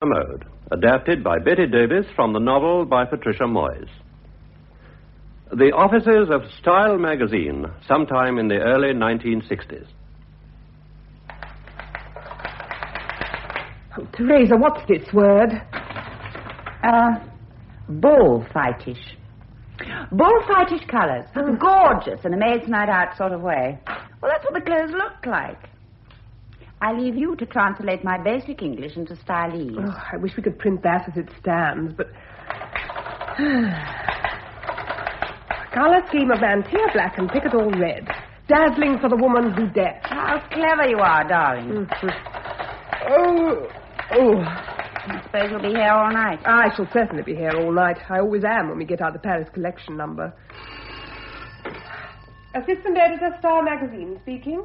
Mode, adapted by Betty Davis from the novel by Patricia Moyes. The offices of Style magazine, sometime in the early 1960s. Oh, Teresa, what's this word? Bullfightish. Bullfightish colours. Gorgeous in a maid's night out sort of way. Well, that's what the clothes look like. I leave you to translate my basic English into stylese. Oh, I wish we could print that as it stands, but... Colour scheme of Mantia black and picket all red. Dazzling for the woman who dares. How clever you are, darling. I suppose you'll be here all night. I shall certainly be here all night. I always am when we get out the Paris collection number. Assistant editor, Star magazine, speaking.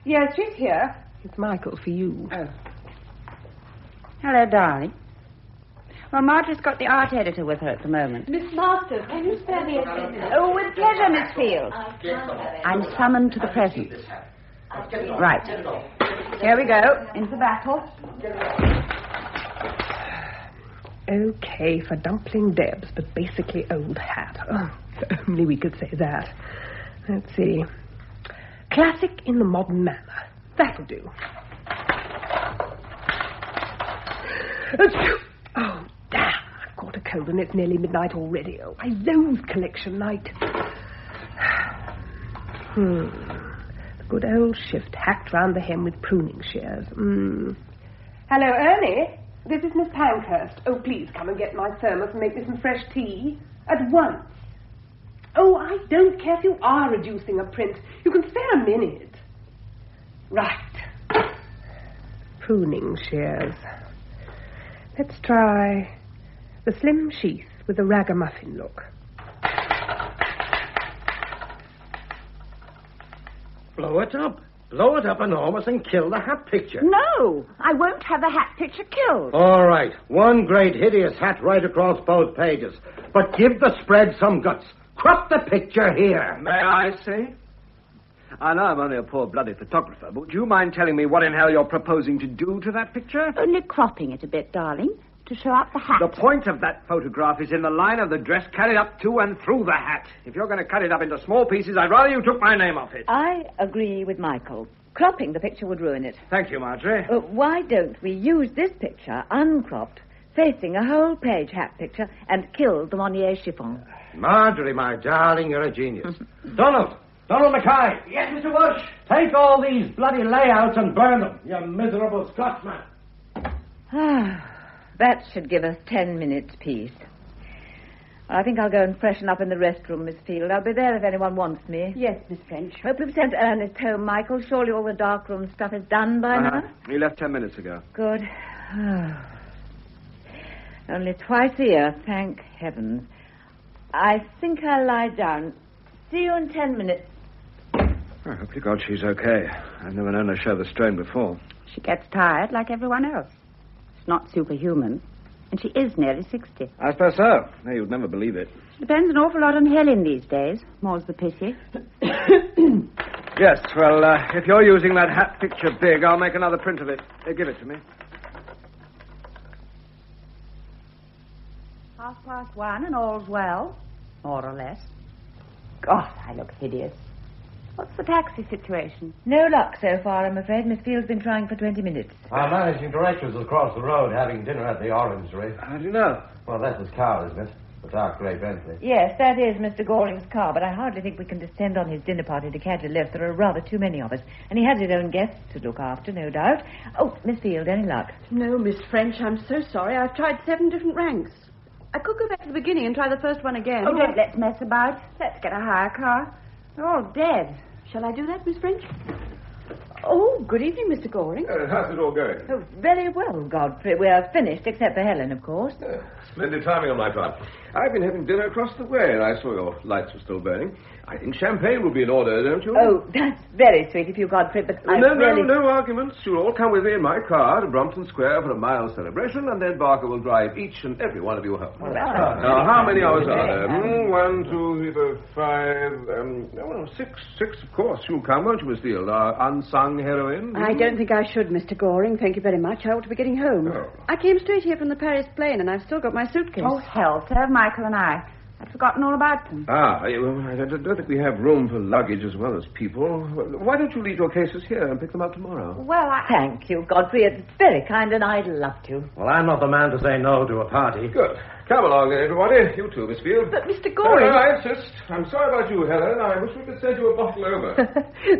Yes, she's here. It's Michael for you. Oh. Hello, darling. Well, Marjorie's got the art editor with her at the moment. Miss Masters, can you spare me a minute? Oh, with pleasure, Miss Field. I'm summoned to the presence. Right. Here we go. Into battle. Okay for Dumpling Debs, but basically old hat. Oh, if only we could say that. Let's see. Classic in the modern manner. That'll do. Oh, damn. I've caught a cold and it's nearly midnight already. Oh, I loathe collection night. The good old shift hacked round the hem with pruning shears. Hello, Ernie. This is Miss Pankhurst. Oh, please come and get my thermos and make me some fresh tea. At once. Oh, I don't care if you are reducing a print. You can spare a minute. Right. Pruning shears. Let's try the slim sheath with the ragamuffin look. Blow it up. Blow it up enormous and kill the hat picture. No, I won't have the hat picture killed. All right. One great hideous hat right across both pages. But give the spread some guts. Crop the picture here. May I say? I know I'm only a poor bloody photographer, but would you mind telling me what in hell you're proposing to do to that picture? Only cropping it a bit, darling, to show up the hat. The point of that photograph is in the line of the dress carried up to and through the hat. If you're going to cut it up into small pieces, I'd rather you took my name off it. I agree with Michael. Cropping the picture would ruin it. Thank you, Marjorie. Why don't we use this picture, uncropped, facing a whole page hat picture, and kill the Monnier chiffon? Marjorie, my darling, you're a genius. Donald Mackay. Yes, Mr. Walsh. Take all these bloody layouts and burn them, you miserable Scotsman. That should give us 10 minutes peace. I think I'll go and freshen up in the restroom, Miss Field. I'll be there if anyone wants me. Yes, Miss French. Hope you've sent Ernest home, Michael. Surely all the darkroom stuff is done by now? He left 10 minutes ago. Good. Only twice a year, thank heavens. I think I'll lie down. See you in 10 minutes. I hope to God she's okay. I've never known her show the strain before. She gets tired like everyone else. She's not superhuman. And she is nearly 60. I suppose so. No, you'd never believe it. She depends an awful lot on Helen these days. More's the pity. Yes, well, if you're using that hat picture big, I'll make another print of it. Give it to me. 1:30 and all's well. More or less. God, I look hideous. What's the taxi situation? No luck so far, I'm afraid. Miss Field's been trying for 20 minutes. Our managing director's across the road having dinner at the Orangery. How do you know? Well, that's his car, isn't it? The dark grey Bentley. Yes, that is Mr. Goring's car, but I hardly think we can descend on his dinner party to catch a lift. There are rather too many of us. And he has his own guests to look after, no doubt. Oh, Miss Field, any luck? No, Miss French, I'm so sorry. I've tried 7 different ranks. I could go back to the beginning and try the first one again. Oh, don't let's mess about. Let's get a hire car. They're all dead. Shall I do that, Miss French? Oh, good evening, Mr. Goring. How's it all going? Oh, very well, Godfrey. We are finished, except for Helen, of course. Splendid timing on my part. I've been having dinner across the way, and I saw your lights were still burning. I think champagne will be in order, don't you? Oh, that's very sweet of you, Godfrey, but No arguments. You'll all come with me in my car to Brompton Square for a mild celebration, and then Barker will drive each and every one of you home. Now, how many hours are there? 1, 2, 3, 4, 5... 6, of course. You'll come, won't you, Miss Field? Our unsung young heroine? I don't think I should, Mr. Goring. Thank you very much. I ought to be getting home. Oh. I came straight here from the Paris plane, and I've still got my suitcase. Oh, hell, sir, Michael and I. I'd forgotten all about them. Well, I don't think we have room for luggage as well as people. Why don't you leave your cases here and pick them up tomorrow? Well, Thank you, Godfrey. It's very kind, and I'd love to. Well, I'm not the man to say no to a party. Good. Come along, everybody. You too, Miss Field. But, Mr. Goring... I insist. I'm sorry about you, Helen. I wish we could send you a bottle over.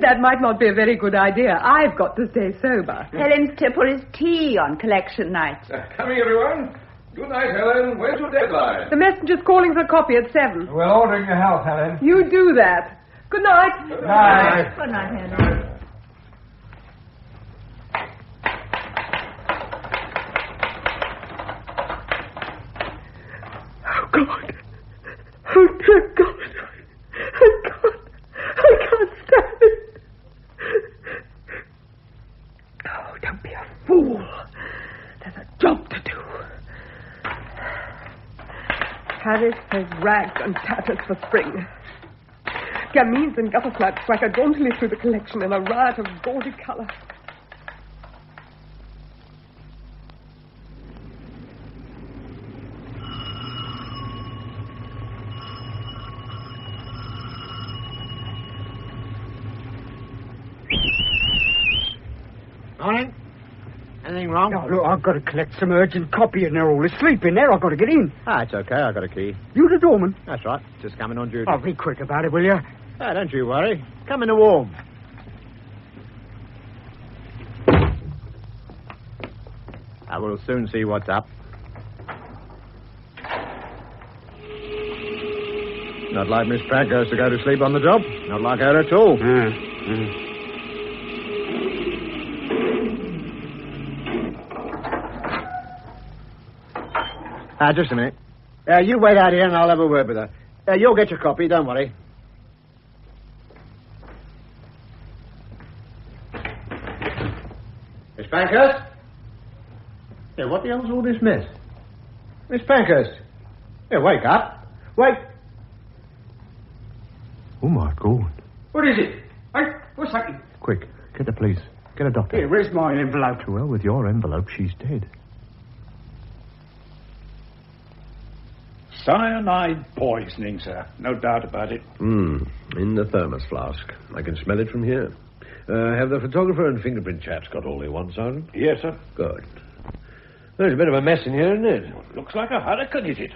That might not be a very good idea. I've got to stay sober. Helen's tipple is tea on collection night. Coming, everyone. Good night, Helen. Where's your deadline? The messenger's calling for a copy at 7. We're ordering your health, Helen. You do that. Good night. Good night. Good night, Helen. Oh, God. Oh, dear God. I can't stand it. Oh, don't be a fool. There's a job to do. Paris has rags and tatters for spring. Gamines and gutter slabs swagger jauntily through the collection in a riot of gaudy colour. Morning. Anything wrong? Oh, look, I've got to collect some urgent copy, and they're all asleep in there. I've got to get in. Ah, it's okay. I've got a key. You the doorman? That's right. Just coming on duty. Oh, be quick about it, will you? Ah, don't you worry. Come in the warm. I will soon see what's up. Not like Miss Pankhurst to go to sleep on the job. Not like her at all. Just a minute. You wait out here and I'll have a word with her. You'll get your copy, don't worry. Miss Pankhurst? Yeah, what the hell's all this mess? Miss Pankhurst? Yeah, wake up. Wake. Oh, my God. What is it? Hey, what's happening? Quick, get the police. Get a doctor. Here, where's my envelope? Well, with your envelope, she's dead. Cyanide poisoning, sir. No doubt about it. In the thermos flask. I can smell it from here. Have the photographer and fingerprint chaps got all they want, Sergeant? Yes, sir. Good. There's a bit of a mess in here, isn't it? Looks like a hurricane, is it?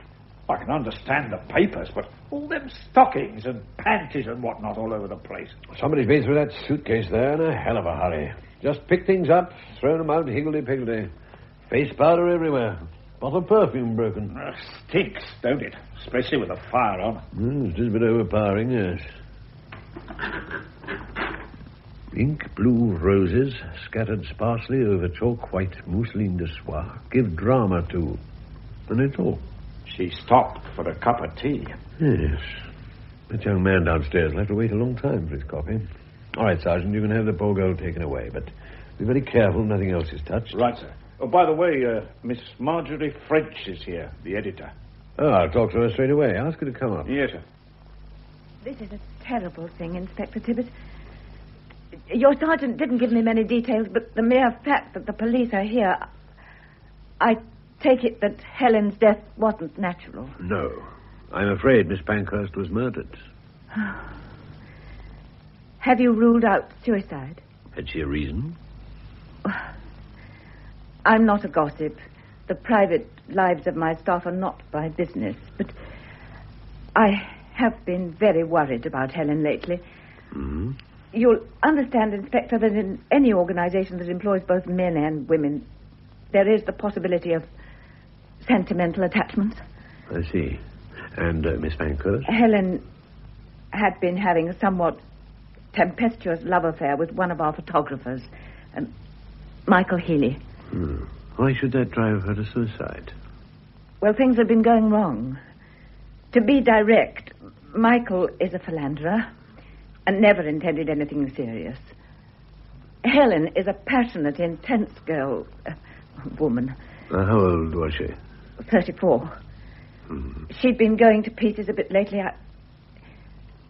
I can understand the papers, but all them stockings and panties and whatnot all over the place. Somebody's been through that suitcase there in a hell of a hurry. Just picked things up, thrown them out higgledy-piggledy. Face powder everywhere. Bottle of perfume broken. Stinks, don't it? Especially with a fire on. It's just a bit overpowering, yes. Ink blue roses scattered sparsely over chalk white mousseline de soie give drama to. And it's all. She stopped for a cup of tea. Yes. That young man downstairs will have to wait a long time for his coffee. All right, Sergeant, you can have the poor girl taken away, but be very careful nothing else is touched. Right, sir. Oh, by the way, Miss Marjorie French is here, the editor. Oh, I'll talk to her straight away. Ask her to come up. Yes, sir. This is a terrible thing, Inspector Tibbet. Your sergeant didn't give me many details, but the mere fact that the police are here, I take it that Helen's death wasn't natural. No. I'm afraid Miss Pankhurst was murdered. Have you ruled out suicide? Had she a reason? I'm not a gossip. The private lives of my staff are not my business, but I have been very worried about Helen lately. Mm-hmm. You'll understand, Inspector, that in any organization that employs both men and women, there is the possibility of sentimental attachments. I see. And Miss Pankhurst? Helen had been having a somewhat tempestuous love affair with one of our photographers, Michael Healy. Why should that drive her to suicide? Well, things have been going wrong. To be direct, Michael is a philanderer and never intended anything serious. Helen is a passionate, intense girl, woman. How old was she? 34. She'd been going to pieces a bit lately.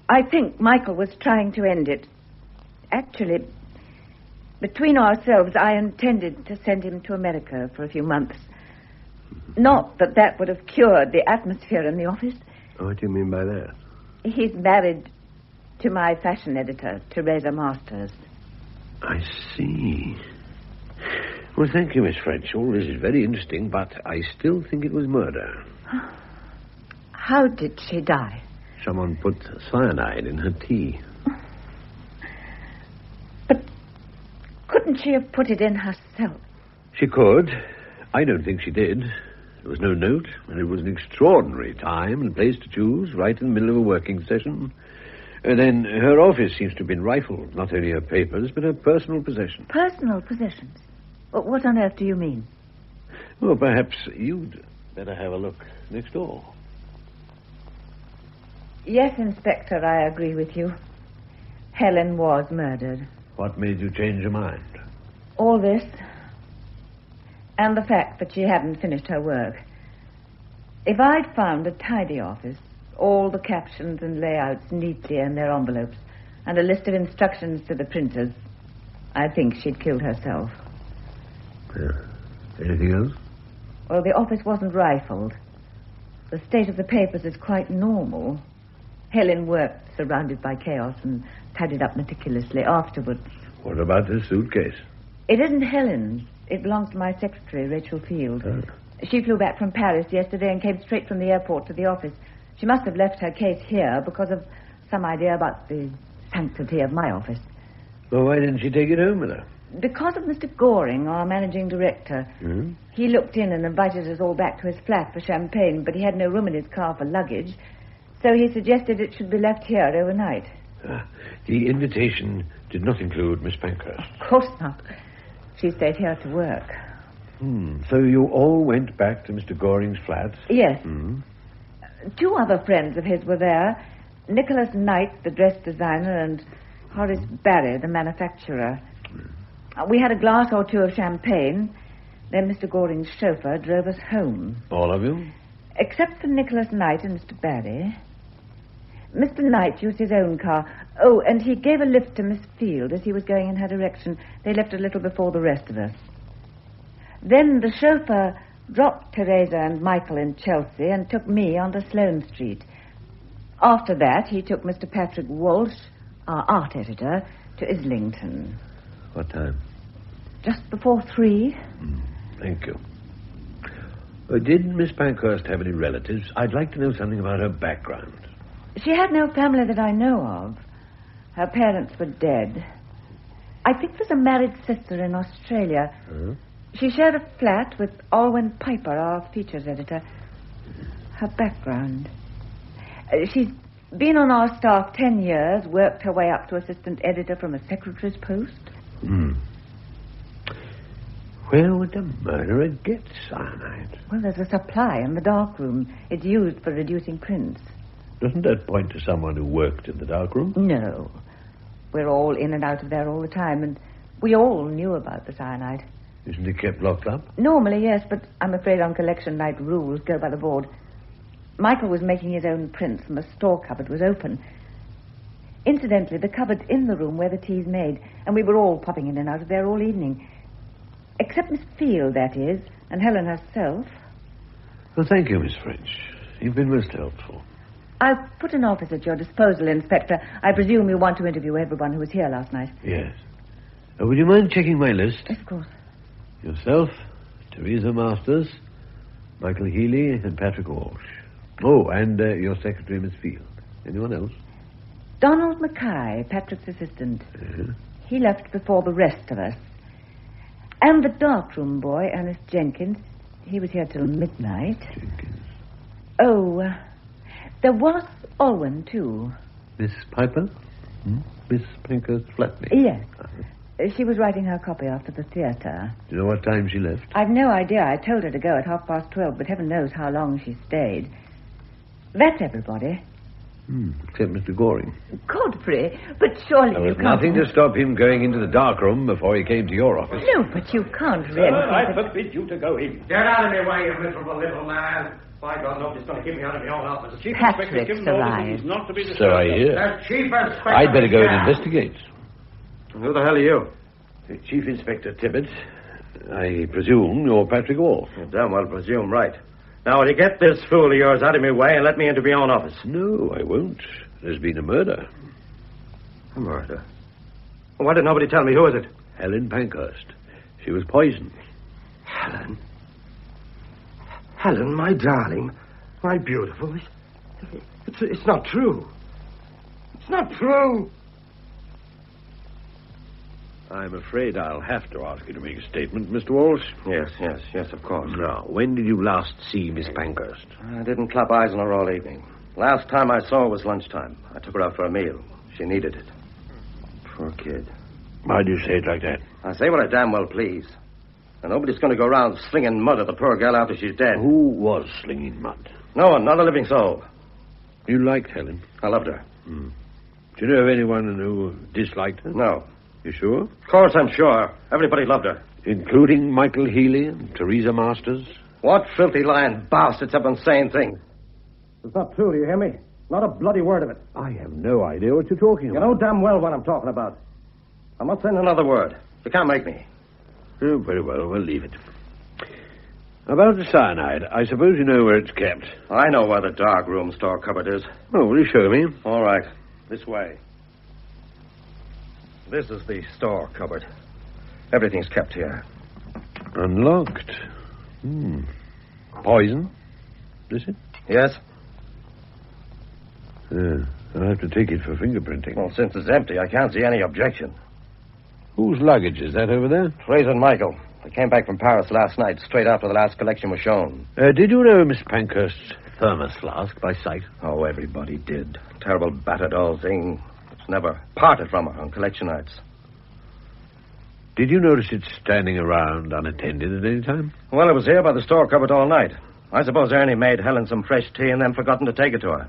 I think Michael was trying to end it. Actually, Between ourselves, I intended to send him to America for a few months. Not that that would have cured the atmosphere in the office. What do you mean by that? He's married to my fashion editor, Teresa Masters. I see. Well, thank you, Miss French. All this is very interesting, but I still think it was murder. How did she die? Someone put cyanide in her tea. But couldn't she have put it in herself? She could. I don't think she did. There was no note, and it was an extraordinary time and place to choose, right in the middle of a working session. And then her office seems to have been rifled, not only her papers, but her personal possessions. Personal possessions? What on earth do you mean? Well, perhaps you'd better have a look next door. Yes, Inspector, I agree with you. Helen was murdered. What made you change your mind? All this, and the fact that she hadn't finished her work. If I'd found a tidy office, all the captions and layouts neatly in their envelopes, and a list of instructions to the printers, I think she'd killed herself. Anything else? Well, the office wasn't rifled. The state of the papers is quite normal. Helen worked surrounded by chaos and tidied up meticulously afterwards. What about the suitcase? It isn't Helen's. It belongs to my secretary, Rachel Field. She flew back from Paris yesterday and came straight from the airport to the office. She must have left her case here because of some idea about the sanctity of my office. Well, why didn't she take it home with her? Because of Mr. Goring, our managing director. Hmm? He looked in and invited us all back to his flat for champagne, but he had no room in his car for luggage, so he suggested it should be left here overnight. The invitation did not include Miss Pankhurst. Of course not. She stayed here to work. So you all went back to Mr. Goring's flat? Yes. 2 other friends of his were there. Nicholas Knight, the dress designer, and Horace Barry, the manufacturer. We had a glass or 2 of champagne. Then Mr. Goring's chauffeur drove us home. All of you? Except for Nicholas Knight and Mr. Barry. Mr. Knight used his own car. Oh, and he gave a lift to Miss Field as he was going in her direction. They left a little before the rest of us. Then the chauffeur dropped Teresa and Michael in Chelsea and took me onto Sloane Street. After that, he took Mr. Patrick Walsh, our art editor, to Islington. What time? Just before 3. Thank you. Did Miss Pankhurst have any relatives? I'd like to know something about her background. She had no family that I know of. Her parents were dead. I think there's a married sister in Australia. She shared a flat with Alwyn Piper, our features editor. Her background. She's been on our staff 10 years, worked her way up to assistant editor from a secretary's post. Where would the murderer get cyanide? Well, there's a supply in the darkroom. It's used for reducing prints. Doesn't that point to someone who worked in the darkroom? No. We're all in and out of there all the time, and we all knew about the cyanide. Isn't it kept locked up? Normally, yes, but I'm afraid on collection night rules go by the board. Michael was making his own prints, and the store cupboard was open. Incidentally, the cupboard's in the room where the tea's made, and we were all popping in and out of there all evening. Except Miss Field, that is, and Helen herself. Well, thank you, Miss French. You've been most helpful. I've put an office at your disposal, Inspector. I presume you want to interview everyone who was here last night. Yes. Would you mind checking my list? Of course. Yourself, Teresa Masters, Michael Healy, and Patrick Walsh. Oh, and your secretary, Miss Field. Anyone else? Donald Mackay, Patrick's assistant. He left before the rest of us. And the darkroom boy, Ernest Jenkins. He was here till midnight. Jenkins. Oh, there was Alwyn, too. Miss Piper? Miss Pankhurst's flatmate? Yes. She was writing her copy after the theatre. Do you know what time she left? I've no idea. I told her to go at 12:30, but heaven knows how long she stayed. That's everybody. Except Mr. Goring. Godfrey, but surely There you was can't... nothing to stop him going into the darkroom before he came to your office. No, but you can't really... I forbid you to go in. Get out of my way, you miserable little man. By God, nobody's going to keep me out of my own office. The chief Patrick's arrived. Not to be disturbed. So I hear. The chief inspector... I'd better go and investigate. Who the hell are you? Chief Inspector Tibbet, I presume you're Patrick Wolf. You damn well presume right. Now, will you get this fool of yours out of my way and let me into my own office? No, I won't. There's been a murder. A murder? Well, why did nobody tell me? Who is it? Helen Pankhurst. She was poisoned. Helen? Helen, my darling. My beautiful. It's not true. It's not true. I'm afraid I'll have to ask you to make a statement, Mr. Walsh. Yes, of course. Now, when did you last see Miss Pankhurst? I didn't clap eyes on her all evening. Last time I saw her was lunchtime. I took her out for a meal. She needed it. Poor kid. Why do you say it like that? I say what I damn well please. And nobody's going to go around slinging mud at the poor girl after she's dead. Who was slinging mud? No one, not a living soul. You liked Helen? I loved her. Do you know of anyone who disliked her? No. You sure? Of course I'm sure. Everybody loved her. Including Michael Healy and Teresa Masters? What filthy lying bastards have been saying things? It's not true, do you hear me? Not a bloody word of it. I have no idea what you're talking about. You know damn well what I'm talking about. I'm not saying another word. You can't make me. Oh, very well, we'll leave it. About the cyanide, I suppose you know where it's kept. I know where the dark room store cupboard is. Oh, will you show me? All right. This way. This is the store cupboard. Everything's kept here. Unlocked. Poison, is it? Yes? I'll have to take it for fingerprinting. Well, since it's empty, I can't see any objection. Whose luggage is that over there? Fraser and Michael. They came back from Paris last night, straight after the last collection was shown. Did you know Miss Pankhurst's thermos flask by sight? Oh, everybody did. Terrible battered old thing. It's never parted from her on collection nights. Did you notice it standing around unattended at any time? Well, it was here by the store cupboard all night. I suppose Ernie made Helen some fresh tea and then forgotten to take it to her.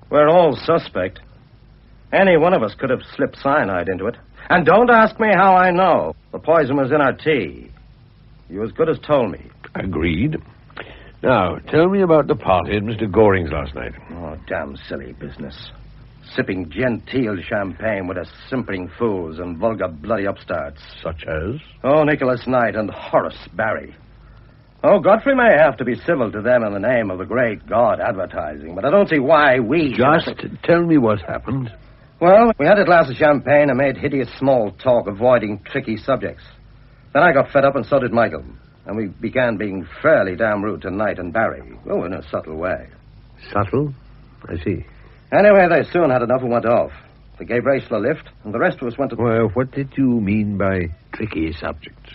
We're all suspect. Any one of us could have slipped cyanide into it. And don't ask me how I know. The poison was in our tea. You as good as told me. Agreed. Now, tell me about the party at Mr. Goring's last night. Oh, damn silly business. Sipping genteel champagne with us simpering fools and vulgar bloody upstarts. Such as? Oh, Nicholas Knight and Horace Barry. Oh, Godfrey may have to be civil to them in the name of the great God advertising, but I don't see why we... Just tell me what happened. Well, we had a glass of champagne and made hideous small talk, avoiding tricky subjects. Then I got fed up and so did Michael. And we began being fairly damn rude to Knight and Barry. Oh, in a subtle way. Subtle? I see. Anyway, they soon had enough and went off. They gave Rachel a lift, and the rest of us went to... Well, what did you mean by tricky subjects?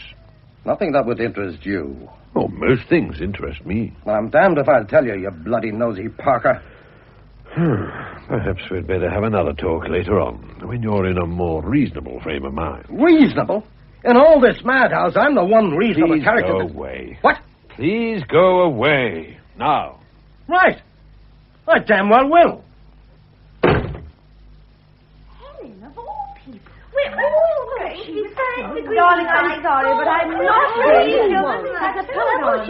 Nothing that would interest you. Oh, most things interest me. Well, I'm damned if I'll tell you, you bloody nosy Parker. Perhaps we'd better have another talk later on, when you're in a more reasonable frame of mind. Reasonable? In all this madhouse, I'm the one reasonable Please character... go away. What? Please go away. Now. Right. I damn well will. Helen, of all people. We're all going to be thanks. Darling, I'm sorry, but I'm not ready. As a purple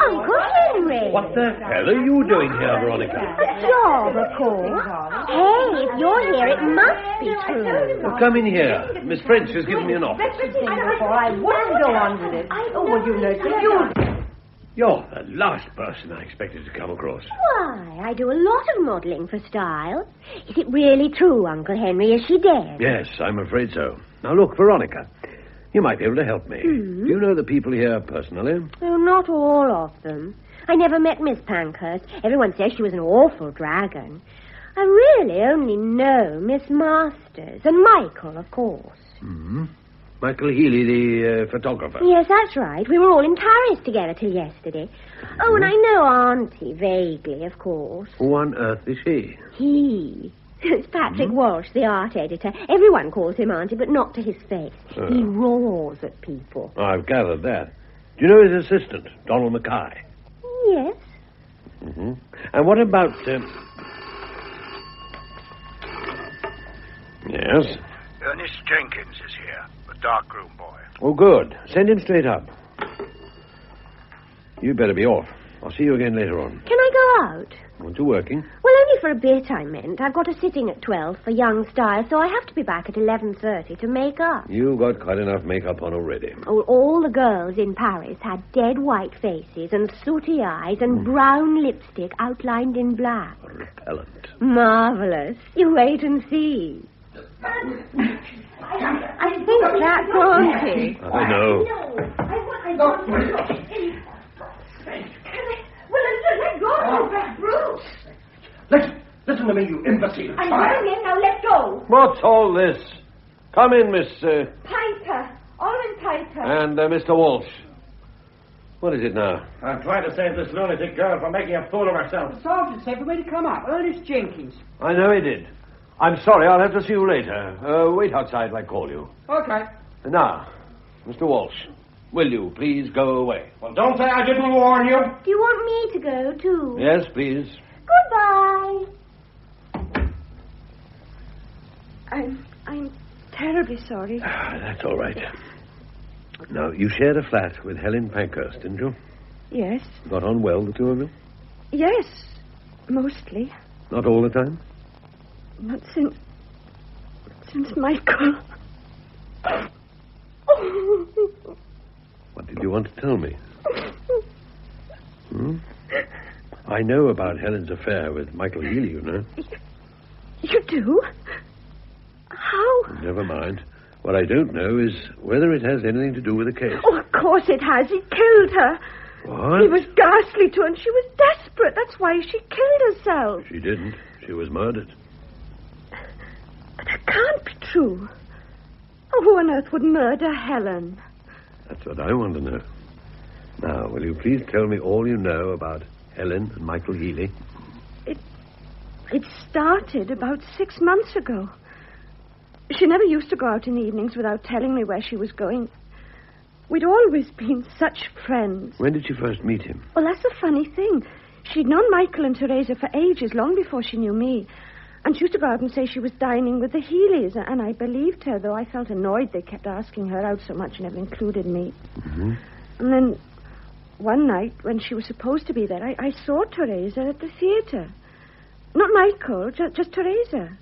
Uncle Henry. What the hell are you doing here, Veronica? A job, of course. Hey, if you're here, it must be true. Well, come in here. Miss French has given me an office. I wouldn't go on with it. Oh, well, you know, you... You're the last person I expected to come across. Why, I do a lot of modelling for style. Is it really true, Uncle Henry? Is she dead? Yes, I'm afraid so. Now, look, Veronica, you might be able to help me. Do you know the people here personally? Oh, not all of them. I never met Miss Pankhurst. Everyone says she was an awful dragon. I really only know Miss Masters and Michael, of course. Michael Healy, the photographer. Yes, that's right. We were all in Paris together till yesterday. Oh, and I know Auntie, vaguely, of course. Who on earth is he? He. It's Patrick Walsh, the art editor. Everyone calls him Auntie, but not to his face. He roars at people. I've gathered that. Do you know his assistant, Donald Mackay? Yes. And what about... Yes? Ernest Jenkins is here, the darkroom boy. Oh, good. Send him straight up. You better be off. I'll see you again later on. Can I go out? Aren't you working? Well, only for a bit, I meant. I've got a sitting at 12 for young style, so I have to be back at 11:30 to make up. You've got quite enough makeup on already. Oh, all the girls in Paris had dead white faces and sooty eyes and brown lipstick outlined in black. Repellent. Marvelous. You wait and see. I think that's auntie. I know. Let go of that brute. Listen to me, you imbecile. I'm going in, now let go. What's all this? Come in, Miss... Piper. Almond Piper. and Mr. Walsh. What is it now? I'm trying to save this lunatic girl from making a fool of herself. The sergeant said for me to come up. Ernest Jenkins. I know he did. I'm sorry, I'll have to see you later. Wait outside, I'll call you. Okay. Now, Mr. Walsh, will you please go away? Well, don't say I didn't warn you. Do you want me to go, too? Yes, please. Goodbye. I'm terribly sorry. That's all right. Now, you shared a flat with Helen Pankhurst, didn't you? Yes. Got on well, the two of you? Yes, mostly. Not all the time? Not since Michael. What did you want to tell me? I know about Helen's affair with Michael Healy, you know. You do? How? Never mind. What I don't know is whether it has anything to do with the case. Oh, of course it has. He killed her. What? He was ghastly to her, and she was desperate. That's why she killed herself. She didn't. She was murdered. But that can't be true. Oh, who on earth would murder Helen? That's what I want to know. Now, will you please tell me all you know about Helen and Michael Healy? It started about 6 months ago. She never used to go out in the evenings without telling me where she was going. We'd always been such friends. When did you first meet him? Well, that's the funny thing. She'd known Michael and Teresa for ages, long before she knew me. And she used to go out and say she was dining with the Healys, and I believed her, though I felt annoyed they kept asking her out so much and never included me. Mm-hmm. And then one night, when she was supposed to be there, I saw Teresa at the theater. Not Michael, just Teresa.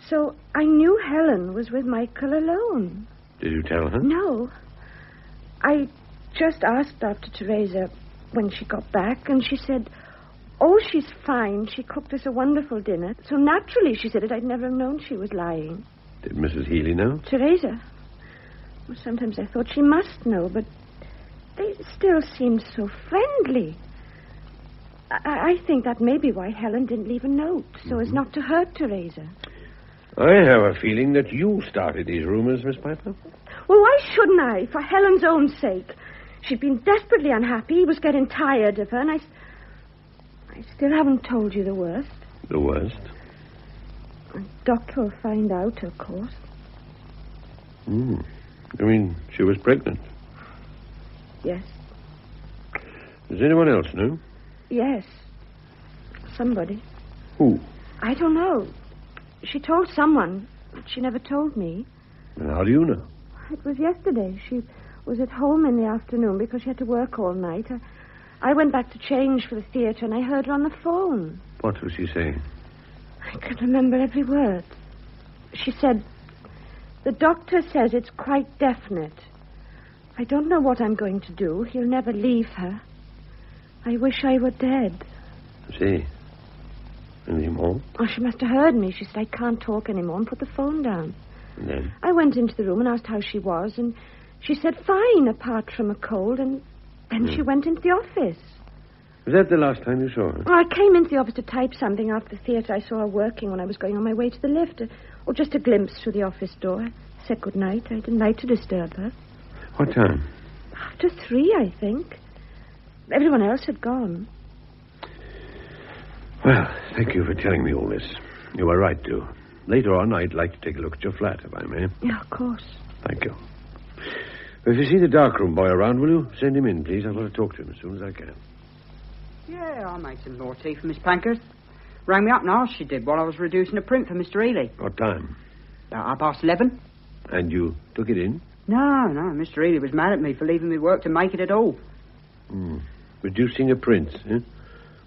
So I knew Helen was with Michael alone. Did you tell her? No. I just asked after Teresa when she got back, and she said, oh, she's fine. She cooked us a wonderful dinner. So naturally, she said it. I'd never known she was lying. Did Mrs. Healy know? Teresa? Well, sometimes I thought she must know, but they still seemed so friendly. I think that may be why Helen didn't leave a note, so as not to hurt Teresa. I have a feeling that you started these rumors, Miss Piper. Well, why shouldn't I? For Helen's own sake. She'd been desperately unhappy. He was getting tired of her, and I still haven't told you the worst. The worst? The doctor will find out, of course. You mean she was pregnant? Yes. Does anyone else know? Yes. Somebody. Who? I don't know. She told someone, but she never told me. And how do you know? It was yesterday. She was at home in the afternoon because she had to work all night. I went back to change for the theater, and I heard her on the phone. What was she saying? I can remember every word. She said, the doctor says it's quite definite. I don't know what I'm going to do. He'll never leave her. I wish I were dead. See. Anything more? Oh, she must have heard me. She said, I can't talk anymore, and put the phone down. And then? I went into the room and asked how she was, and she said fine, apart from a cold, and then she went into the office. Was that the last time you saw her? Well, I came into the office to type something after the theater. I saw her working when I was going on my way to the lift. Or just a glimpse through the office door. I said good night. I didn't like to disturb her. What time? After 3, I think. Everyone else had gone. Well, thank you for telling me all this. You were right to. Later on, I'd like to take a look at your flat, if I may. Yeah, of course. Thank you. If you see the darkroom boy around, will you send him in, please? I want to talk to him as soon as I can. Yeah, I'll make some more tea for Miss Pankhurst. Rang me up and asked she did while I was reducing a print for Mr. Ely. What time? About 11:30. And you took it in? No, Mr. Ely was mad at me for leaving me work to make it at all. Reducing a print, eh?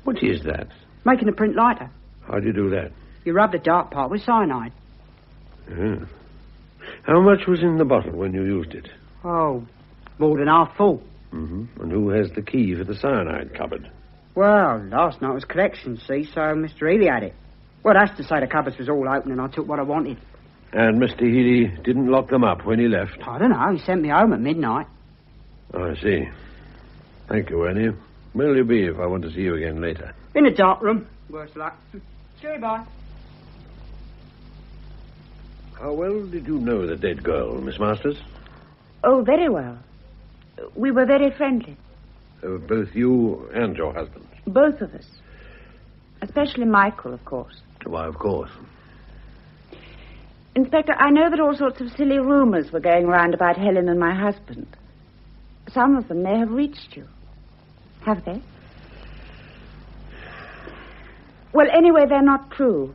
What is that? Making a print lighter. How do you do that? You rub the dark part with cyanide. Yeah. How much was in the bottle when you used it? Oh, more than half full. Mm-hmm. And who has the key for the cyanide cupboard? Well, last night was collection, see, so Mr. Healy had it. Well, that's to say the cupboards was all open and I took what I wanted. And Mr. Healy didn't lock them up when he left? I don't know. He sent me home at midnight. Oh, I see. Thank you, Ernie. Where'll you be if I want to see you again later? In the dark room. Worse luck. Cheery, bye. How well did you know the dead girl, Miss Masters? Oh, very well. We were very friendly. Both you and your husband? Both of us. Especially Michael, of course. Why, of course. Inspector, I know that all sorts of silly rumours were going round about Helen and my husband. Some of them may have reached you. Have they? Well, anyway, they're not true.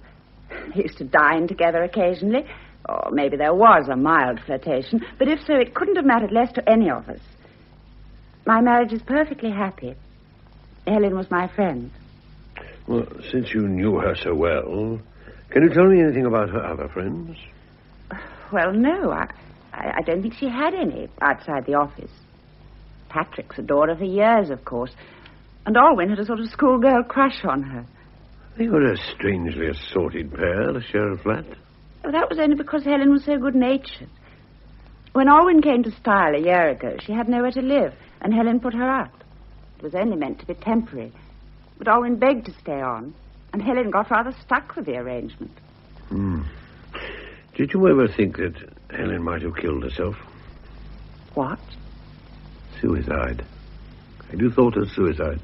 They used to dine together occasionally. Or maybe there was a mild flirtation. But if so, it couldn't have mattered less to any of us. My marriage is perfectly happy. Helen was my friend. Well, since you knew her so well, can you tell me anything about her other friends? Well, no. I don't think she had any outside the office. Patrick's adored her for years, of course. And Alwyn had a sort of schoolgirl crush on her. They were a strangely assorted pair, the sheriff flat. Well, that was only because Helen was so good-natured. When Alwyn came to Style a year ago, she had nowhere to live, and Helen put her out. It was only meant to be temporary. But Alwyn begged to stay on, and Helen got rather stuck with the arrangement. Did you ever think that Helen might have killed herself? What? Suicide. Had you thought of suicide?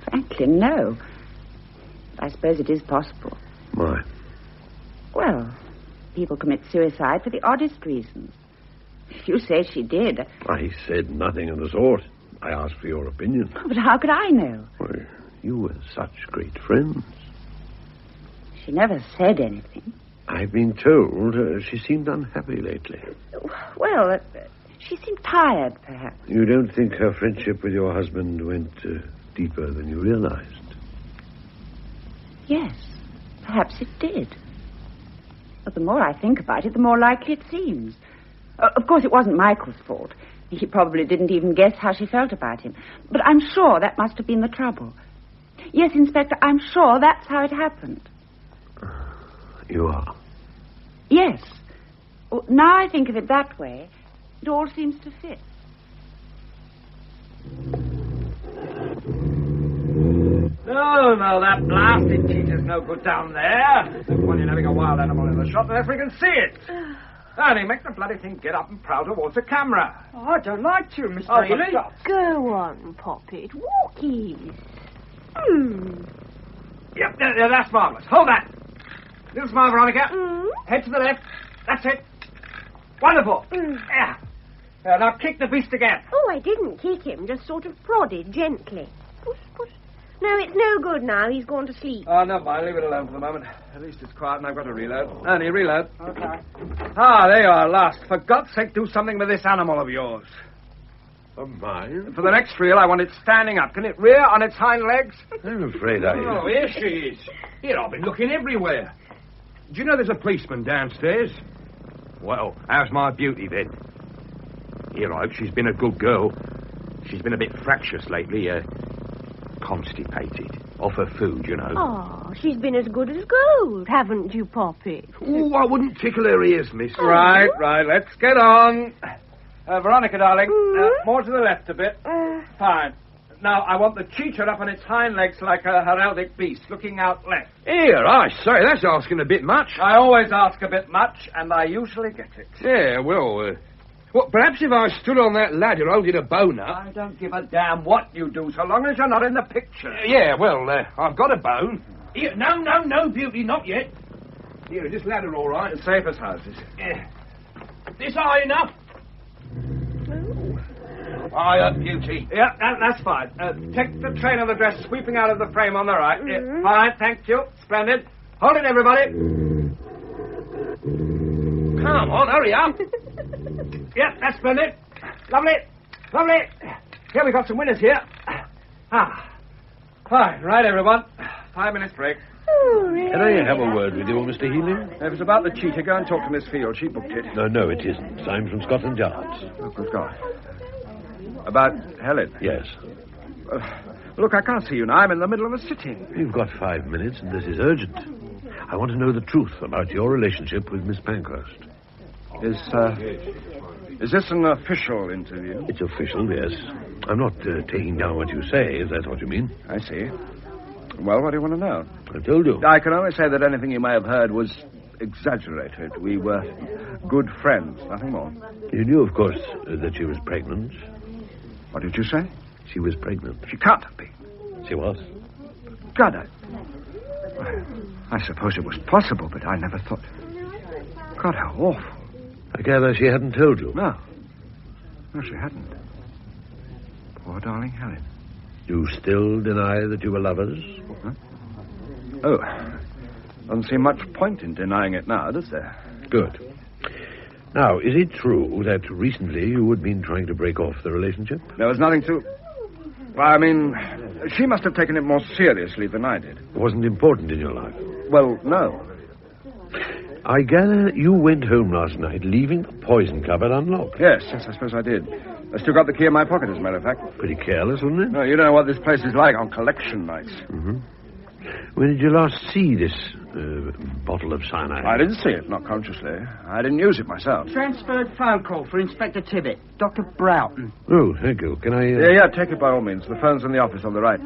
Frankly, no. I suppose it is possible. Why? Well, people commit suicide for the oddest reasons. If you say she did... I said nothing of the sort. I asked for your opinion. But how could I know? Well, you were such great friends. She never said anything. I've been told she seemed unhappy lately. Well, she seemed tired, perhaps. You don't think her friendship with your husband went deeper than you realized? Yes, perhaps it did. But the more I think about it, the more likely it seems. Of course, it wasn't Michael's fault. He probably didn't even guess how she felt about him. But I'm sure that must have been the trouble. Yes, Inspector, I'm sure that's how it happened. You are? Yes. Well, now I think of it that way, it all seems to fit. No, that blasted teacher's no good down there. No point in having a wild animal in the shop unless we can see it. And he makes the bloody thing get up and prowl towards the camera. Oh, I don't like to, Mr. Healy. Go on, Poppet. Walk easy. Yep, that's marvellous. Hold that. Little smile, Veronica. Head to the left. That's it. Wonderful. Yeah. Now kick the beast again. Oh, I didn't kick him, just sort of prodded gently. Push, push. No, it's no good now. He's gone to sleep. Oh, never mind. Leave it alone for the moment. At least it's quiet and I've got to reload. Ernie, reload. Okay. Ah, there you are, last. For God's sake, do something with this animal of yours. Of mine? For the next reel, I want it standing up. Can it rear on its hind legs? I'm afraid I... Oh, here she is. Here, I've been looking everywhere. Do you know there's a policeman downstairs? Well, how's my beauty, then? Here, I hope she's been a good girl. She's been a bit fractious lately, constipated. Off her food, you know. Oh, she's been as good as gold, haven't you, Poppet? Oh, I wouldn't tickle her ears, miss. Right, let's get on. Veronica, darling, more to the left a bit. Fine. Now, I want the cheetah up on its hind legs like a heraldic beast, looking out left. Here, I say, that's asking a bit much. I always ask a bit much, and I usually get it. Yeah, well, perhaps if I stood on that ladder holding a bone up... I don't give a damn what you do, so long as you're not in the picture. Yeah, well, I've got a bone. Here, no, beauty, not yet. Here, is this ladder all right? As safe as houses. Yeah. This high enough? High up, beauty. Yeah, that's fine. Take the train of the dress sweeping out of the frame on the right. Yeah, fine, thank you. Splendid. Hold it, everybody. Come on, hurry up. Yeah, that's splendid. Lovely. Here, we've got some winners here. Fine. Right, everyone. 5 minutes break. Oh, really? Can I have a word with you, Mr. Healy? If it's about the cheetah, go and talk to Miss Field. She booked it. No, it isn't. I'm from Scotland Yard. Oh, good God. About Helen? Yes. Look, I can't see you now. I'm in the middle of a sitting. You've got 5 minutes, and this is urgent. I want to know the truth about your relationship with Miss Pankhurst. Is this an official interview? It's official, yes. I'm not taking down what you say, if that's what you mean. I see. Well, what do you want to know? I told you. I can only say that anything you may have heard was exaggerated. We were good friends, nothing more. You knew, of course, that she was pregnant. What did you say? She was pregnant. She can't have been. She was. God, I suppose it was possible, but I never thought... God, how awful. I gather she hadn't told you. No, she hadn't. Poor darling Helen. You still deny that you were lovers? Huh? Oh, doesn't seem much point in denying it now, does there? Good. Now, is it true that recently you had been trying to break off the relationship? There was nothing to... Well, I mean, she must have taken it more seriously than I did. It wasn't important in your life? Well, no. I gather you went home last night, leaving the poison cupboard unlocked. Yes, I suppose I did. I still got the key in my pocket, as a matter of fact. Pretty careless, wasn't it? No, you don't know what this place is like on collection nights. Mm-hmm. When did you last see this bottle of cyanide? I didn't see it, not consciously. I didn't use it myself. Transferred phone call for Inspector Tibbet. Dr. Broughton. Oh, thank you. Can I... Yeah, take it by all means. The phone's in the office on the right.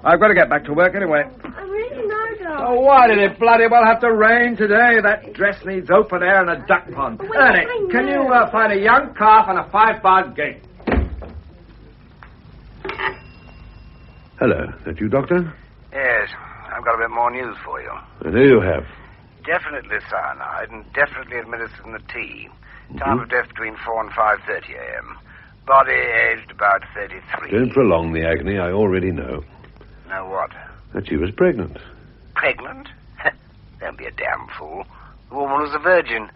I've got to get back to work anyway. I really know, darling. Oh, why did it bloody well have to rain today? That dress needs open air and a duck pond. Well, Ernie, can you find a young calf and a 5-bar gate? Hello. That you, Doctor? Yes, I've got a bit more news for you. There you have. Definitely cyanide and definitely administered in the tea. Time of death between 4 and 5:30 a.m. Body aged about 33. Don't prolong the agony. I already know. Know what? That she was pregnant. Pregnant? Don't be a damn fool. The woman was a virgin.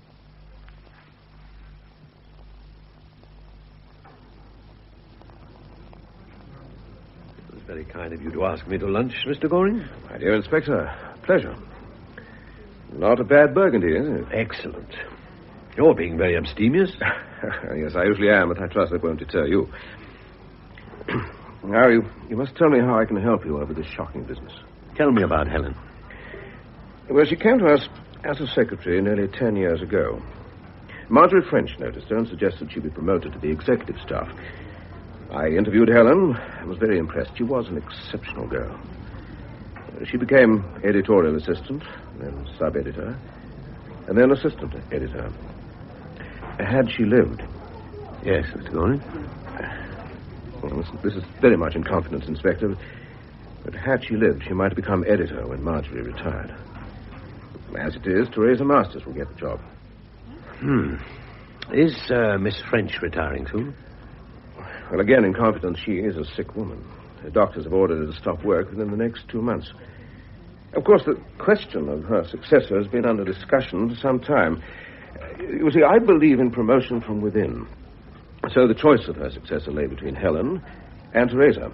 It was very kind of you to ask me to lunch, Mr. Goring. My dear Inspector, pleasure. Not a bad burgundy, is it? Excellent. You're being very abstemious. Yes, I usually am, but I trust that won't deter you. Now, you must tell me how I can help you over this shocking business. Tell me about Helen. Well, she came to us as a secretary nearly 10 years ago. Marjorie French noticed her and suggested she be promoted to the executive staff. I interviewed Helen and was very impressed. She was an exceptional girl. She became editorial assistant, then sub-editor, and then assistant editor. Had she lived... Yes, Mr. Goring? Well, this is very much in confidence, Inspector, but had she lived, she might have become editor when Marjorie retired. As it is, Teresa Masters will get the job. Is Miss French retiring soon? Well, again, in confidence, she is a sick woman. Her doctors have ordered her to stop work within the next 2 months. Of course, the question of her successor has been under discussion for some time. You see, I believe in promotion from within. So the choice of her successor lay between Helen and Teresa.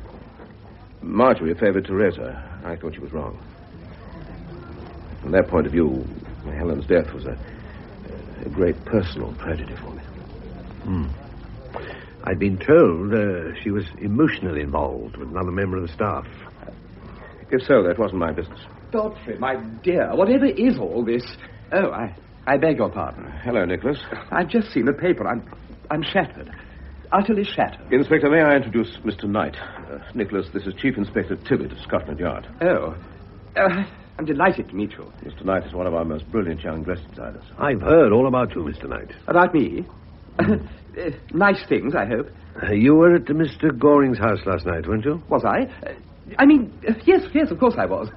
Marjorie favored Teresa. I thought she was wrong. From that point of view, Helen's death was a great personal tragedy for me. I'd been told she was emotionally involved with another member of the staff. If so, that wasn't my business. Godfrey, my dear, whatever is all this? Oh, I beg your pardon. Hello, Nicholas. I've just seen the paper. I'm shattered. Utterly shattered. Inspector, may I introduce Mr. Knight? Nicholas, this is Chief Inspector Tibbet of Scotland Yard. Oh. I'm delighted to meet you. Mr. Knight is one of our most brilliant young dress designers. I've heard all about you, Mr. Knight. About me? Nice things, I hope. You were at Mr. Goring's house last night, weren't you? Was I? Yes, of course I was.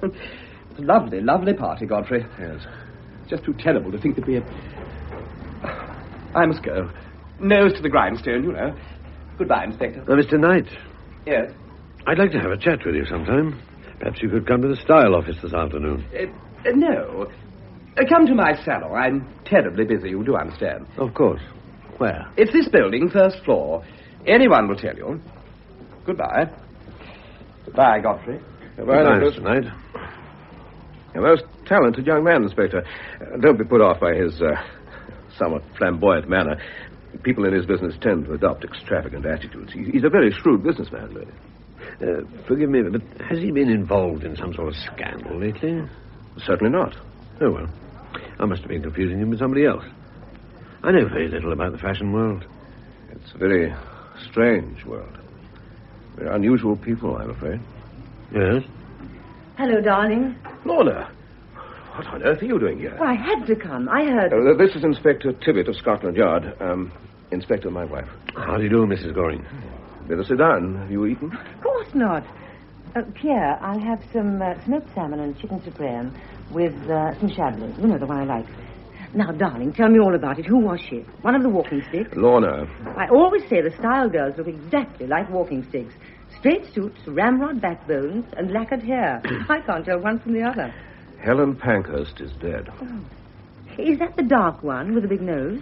Lovely, lovely party, Godfrey. Yes. Just too terrible to think that we... I must go. Nose to the grindstone, you know. Goodbye, Inspector. Mr. Knight. Yes? I'd like to have a chat with you sometime. Perhaps you could come to the style office this afternoon. No. Come to my salon. I'm terribly busy, you do understand. Of course. Where? It's this building, first floor. Anyone will tell you. Goodbye. Goodbye, Godfrey. Nice tonight. A most talented young man, Inspector. Don't be put off by his somewhat flamboyant manner. People in his business tend to adopt extravagant attitudes. He's a very shrewd businessman, lady. Forgive me, but has he been involved in some sort of scandal lately? Certainly not. Oh, well. I must have been confusing him with somebody else. I know very little about the fashion world. It's a very strange world. Very unusual people, I'm afraid. Yes? Hello, darling. Lorna, what on earth are you doing here? Well, I had to come. I heard... This is Inspector Tibbett of Scotland Yard. Inspector, my wife. How do you do, Mrs. Goring? Better sit down. Have you eaten? Of course not. Pierre, I'll have some smoked salmon and chicken supreme with some chablis. You know, the one I like. Now, darling, tell me all about it. Who was she? One of the walking sticks? Lorna. I always say the style girls look exactly like walking sticks. Straight suits, ramrod backbones, and lacquered hair. I can't tell one from the other. Helen Pankhurst is dead. Oh. Is that the dark one with the big nose?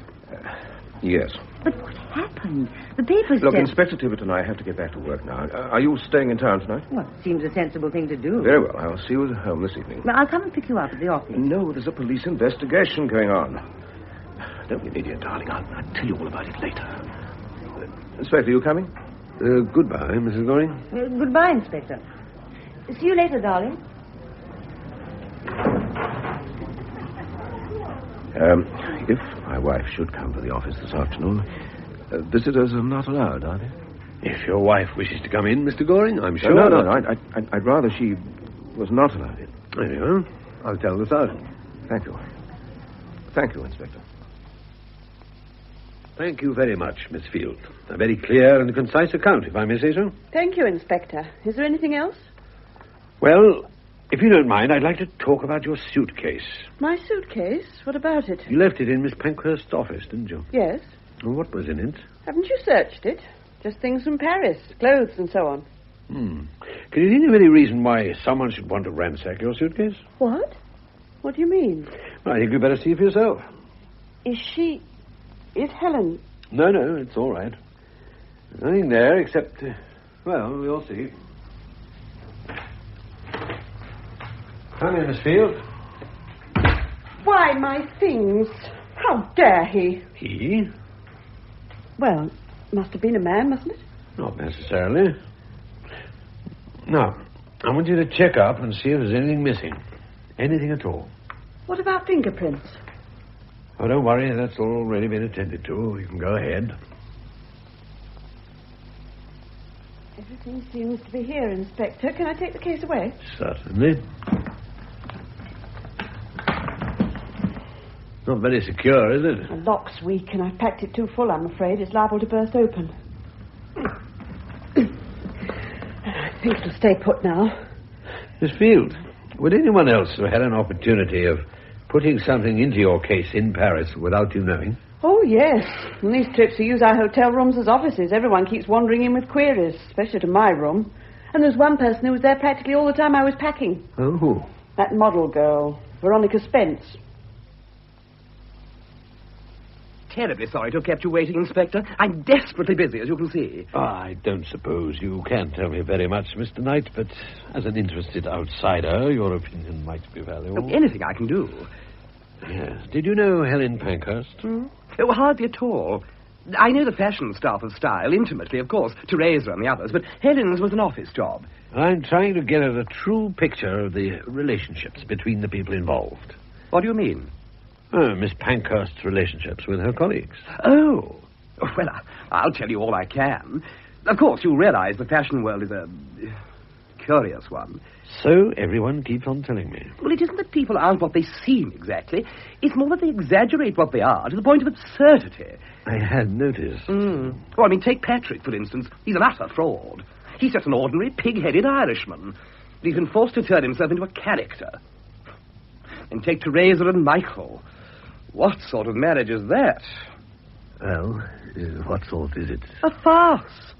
Yes. But what happened? The papers Look, said... Inspector Tibbett and I have to get back to work now. Are you staying in town tonight? Well, it seems a sensible thing to do. Very well. I'll see you at home this evening. Well, I'll come and pick you up at the office. No, there's a police investigation going on. Don't be an idiot, darling. I'll tell you all about it later. Inspector, you coming? Goodbye, Mrs. Goring. Goodbye, Inspector. See you later, darling. If my wife should come to the office this afternoon, visitors are not allowed, are they? If your wife wishes to come in, Mr. Goring, I'm sure... No. I'd rather she was not allowed in. There you are. I'll tell the sergeant. Thank you. Thank you, Inspector. Thank you very much, Miss Field. A very clear and concise account, if I may say so. Thank you, Inspector. Is there anything else? Well, if you don't mind, I'd like to talk about your suitcase. My suitcase? What about it? You left it in Miss Pankhurst's office, didn't you? Yes. Well, what was in it? Haven't you searched it? Just things from Paris, clothes and so on. Can you think of any reason why someone should want to ransack your suitcase? What? What do you mean? Well, I think you'd better see for yourself. Is Helen... No, it's all right. There's nothing there except... well, we'll see. Come in, Miss Field. Why, my things. How dare he? He? Well, must have been a man, mustn't it? Not necessarily. Now, I want you to check up and see if there's anything missing. Anything at all. What about fingerprints? Oh, don't worry. That's already been attended to. You can go ahead. Everything seems to be here, Inspector. Can I take the case away? Certainly. Not very secure, is it? The lock's weak, and I've packed it too full, I'm afraid. It's liable to burst open. I think it'll stay put now. Miss Field, would anyone else have had an opportunity of putting something into your case in Paris without you knowing? Oh, yes. On these trips, we use our hotel rooms as offices. Everyone keeps wandering in with queries, especially to my room. And there's one person who was there practically all the time I was packing. Oh, who? That model girl, Veronica Spence. Terribly sorry to have kept you waiting, Inspector. I'm desperately busy, as you can see. I don't suppose you can tell me very much, Mr. Knight, but as an interested outsider, your opinion might be valuable. Anything I can do. Yes. Did you know Helen Pankhurst? Oh, hardly at all. I know the fashion staff of Style intimately, of course, Teresa and the others, but Helen's was an office job. I'm trying to get at a true picture of the relationships between the people involved. What do you mean? Miss Pankhurst's relationships with her colleagues. Oh, well, I'll tell you all I can. Of course, you realize the fashion world is a curious one. So everyone keeps on telling me. Well, it isn't that people aren't what they seem exactly. It's more that they exaggerate what they are to the point of absurdity. I had noticed. Well, I mean, take Patrick, for instance. He's an utter fraud. He's just an ordinary pig-headed Irishman. He's been forced to turn himself into a character. And take Teresa and Michael. What sort of marriage is that? Well, what sort is it? A farce.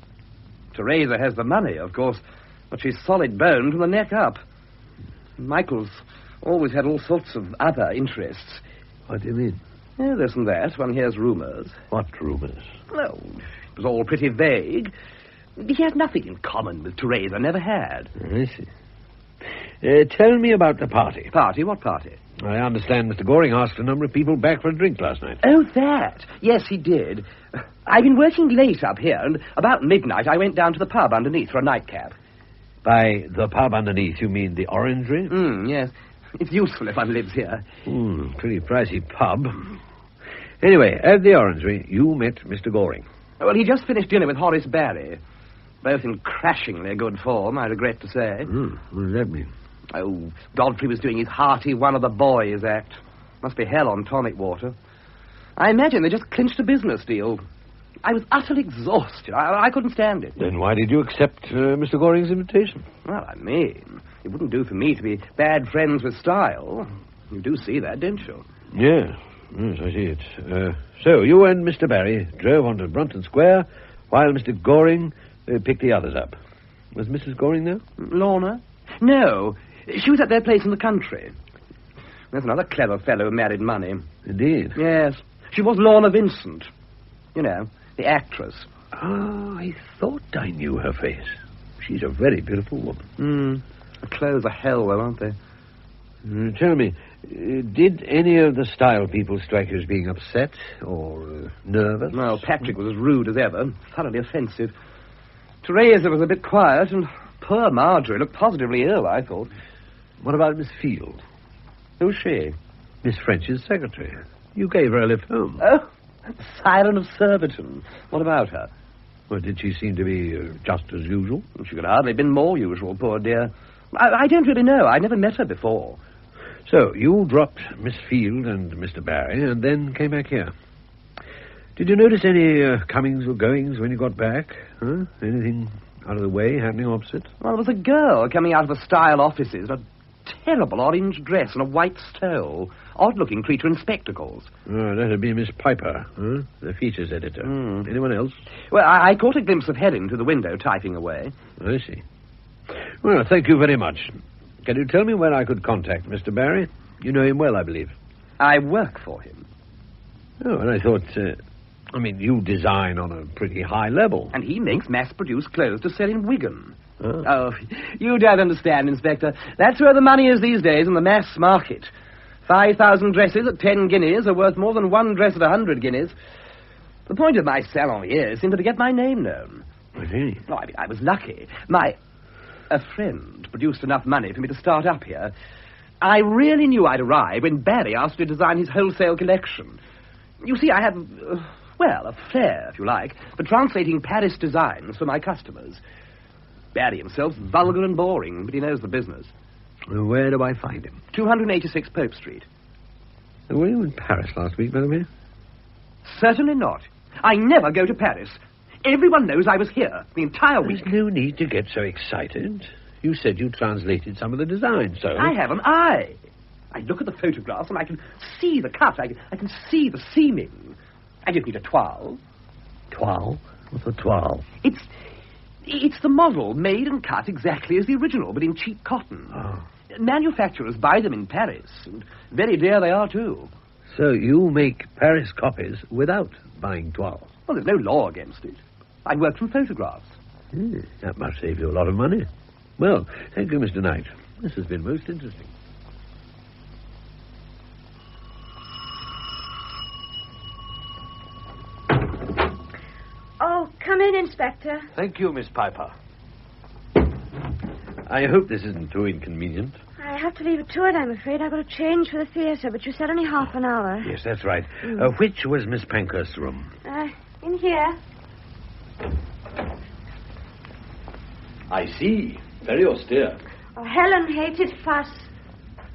Teresa has the money, of course, but she's solid boned from the neck up. Michael's always had all sorts of other interests. What do you mean? Oh, this and that. One hears rumours. What rumours? Well, it was all pretty vague. He has nothing in common with Teresa, never had. I see. Tell me about the party. Party? What party? I understand Mr. Goring asked a number of people back for a drink last night. Oh, that. Yes, he did. I've been working late up here, and about midnight I went down to the pub underneath for a nightcap. By the pub underneath, you mean the Orangery? Yes. It's useful if one lives here. Pretty pricey pub. Anyway, at the Orangery, you met Mr. Goring. Well, he just finished dinner with Horace Barry. Both in crashingly good form, I regret to say. What does that mean? Oh, Godfrey was doing his hearty one of the boys act. Must be hell on tonic water. I imagine they just clinched a business deal. I was utterly exhausted. I couldn't stand it. Then why did you accept Mr. Goring's invitation? Well, I mean, it wouldn't do for me to be bad friends with style. You do see that, don't you? Yes, I see it. So, you and Mr. Barry drove onto Brunton Square while Mr. Goring picked the others up. Was Mrs. Goring there? Lorna? No. She was at their place in the country. There's another clever fellow who married money. Indeed? Yes. She was Lorna Vincent. You know, the actress. Ah, I thought I knew her face. She's a very beautiful woman. Her clothes are hell, though, aren't they? Tell me, did any of the style people strike you as being upset or nervous? Well, Patrick was as rude as ever, thoroughly offensive. Teresa was a bit quiet, and poor Marjorie looked positively ill, I thought. What about Miss Field? Who's she? Miss French's secretary. You gave her a lift home. Oh, Siren of Surbiton. What about her? Well, did she seem to be just as usual? She could hardly have been more usual, poor dear. I don't really know. I never met her before. So, you dropped Miss Field and Mr. Barry and then came back here. Did you notice any comings or goings when you got back? Huh? Anything out of the way happening opposite? Well, there was a girl coming out of the style offices, a terrible orange dress and a white stole. Odd-looking creature in spectacles. Oh, that'd be Miss Piper, huh? The features editor. Anyone else? Well, I caught a glimpse of Helen through the window typing away. I see. Well, thank you very much. Can you tell me where I could contact Mr. Barry? You know him well, I believe. I work for him. Oh, and I thought... you design on a pretty high level. And he makes mass-produced clothes to sell in Wigan. Oh, you don't understand, Inspector. That's where the money is these days, in the mass market. 5,000 dresses at 10 guineas are worth more than one dress at 100 guineas. The point of my salon here is simply to get my name known. Really? No, I was lucky. A friend produced enough money for me to start up here. I really knew I'd arrive when Barry asked me to design his wholesale collection. You see, I have, a flair, if you like, for translating Paris designs for my customers. Barry himself's vulgar and boring, but he knows the business. Where do I find him? 286 Pope Street. Were you in Paris last week, by the way? Certainly not. I never go to Paris. Everyone knows I was here the entire week. There's no need to get so excited. You said you translated some of the designs, so... I have an eye. I look at the photographs and I can see the cut. I can see the seaming. I don't need a toile. Toile? What's a toile? It's the model made and cut exactly as the original, but in cheap cotton. Oh. Manufacturers buy them in Paris, and very dear they are, too. So you make Paris copies without buying toiles? Well, there's no law against it. I work from photographs. That must save you a lot of money. Well, thank you, Mr. Knight. This has been most interesting. Oh, come in, Inspector. Thank you, Miss Piper. I hope this isn't too inconvenient. I have to leave at 2, I'm afraid. I've got to change for the theatre, but you said only half an hour. Yes, that's right. Which was Miss Pankhurst's room? In here. I see. Very austere. Oh, Helen hated fuss.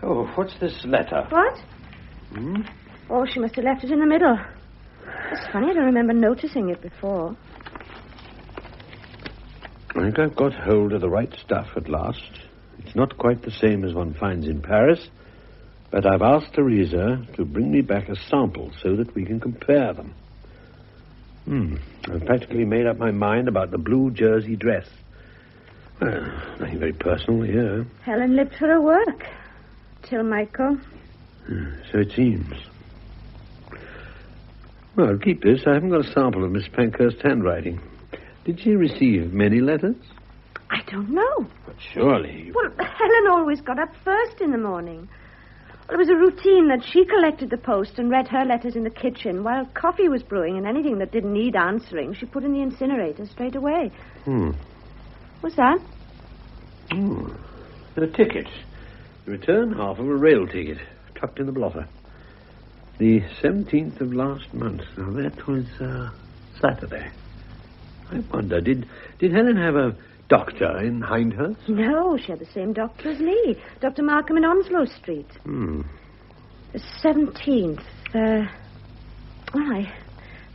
Oh, what's this letter? What? Oh, she must have left it in the middle. It's funny, I don't remember noticing it before. I think I've got hold of the right stuff at last. It's not quite the same as one finds in Paris, but I've asked Teresa to bring me back a sample so that we can compare them. I've practically made up my mind about the blue jersey dress. Well, nothing very personal here. Helen lived for her work. Till Michael. So it seems. Well, I'll keep this. I haven't got a sample of Miss Pankhurst's handwriting. Did she receive many letters? I don't know. But surely... Well, Helen always got up first in the morning. Well, it was a routine that she collected the post and read her letters in the kitchen while coffee was brewing, and anything that didn't need answering she put in the incinerator straight away. What's that? A ticket. The return half of a rail ticket, tucked in the blotter. The 17th of last month. Now, that was Saturday. I wonder, did Helen have a doctor in Hindhurst? No, she had the same doctor as me, Dr. Markham in Onslow Street. The 17th. Well,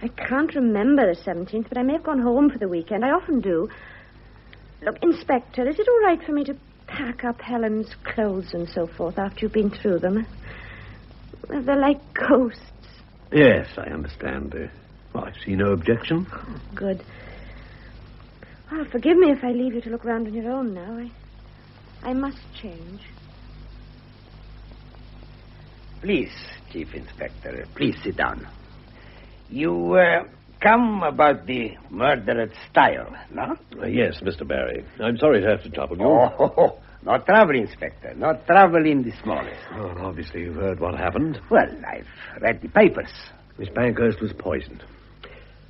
I can't remember the 17th, but I may have gone home for the weekend. I often do. Look, Inspector, is it all right for me to pack up Helen's clothes and so forth after you've been through them? They're like ghosts. Yes, I understand. Well, I see no objection. Good. Well, forgive me if I leave you to look around on your own now. I must change. Please, Chief Inspector, please sit down. You come about the murder at Style, no? Yes, Mr. Barry. I'm sorry to have to trouble you. Oh, no trouble, Inspector. No trouble in the smallest. Well, obviously you've heard what happened. Well, I've read the papers. Miss Pankhurst was poisoned.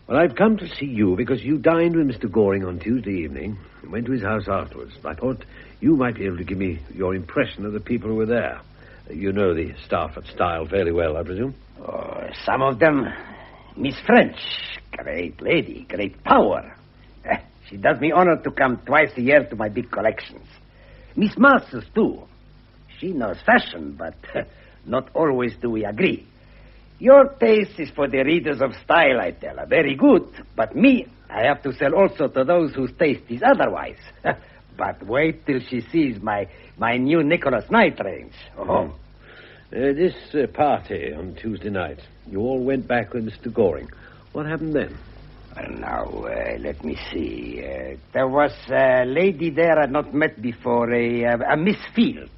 Well, I've come to see you because you dined with Mr. Goring on Tuesday evening and went to his house afterwards. I thought you might be able to give me your impression of the people who were there. You know the staff at Style fairly well, I presume? Oh, some of them. Miss French, great lady, great power. She does me honor to come twice a year to my big collections. Miss Masters, too. She knows fashion, but not always do we agree. Your taste is for the readers of Style, I tell her. Very good. But me, I have to sell also to those whose taste is otherwise. But wait till she sees my new Nicholas Knight range. Oh. This party on Tuesday night, you all went back with Mr. Goring. What happened then? Now, let me see. There was a lady there I'd not met before, a Miss Field.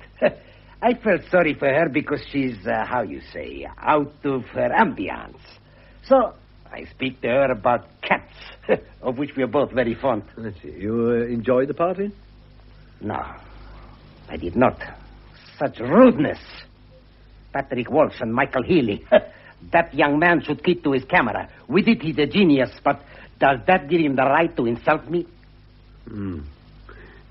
I felt sorry for her because she's, how you say, out of her ambience. So I speak to her about cats, of which we are both very fond. I see. You enjoyed the party? No, I did not. Such rudeness. Patrick Walsh and Michael Healy. That young man should keep to his camera. With it, he's a genius, but does that give him the right to insult me?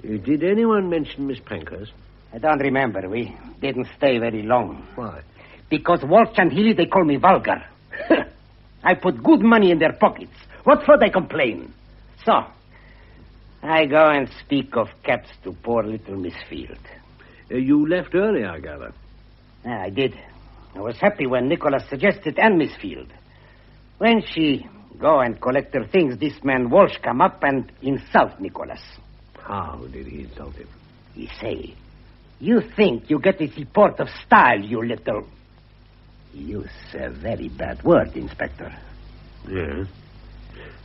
Did anyone mention Miss Pankhurst? I don't remember. We didn't stay very long. Why? Because Walsh and Healy, they call me vulgar. I put good money in their pockets. What for they complain? So, I go and speak of cats to poor little Miss Field. You left early, I gather. I did. I was happy when Nicholas suggested and Miss Field. When she go and collect her things, this man Walsh come up and insult Nicholas. How did he insult him? He say, "You think you get this report of Style, you little..." He used a very bad word, Inspector. Yes.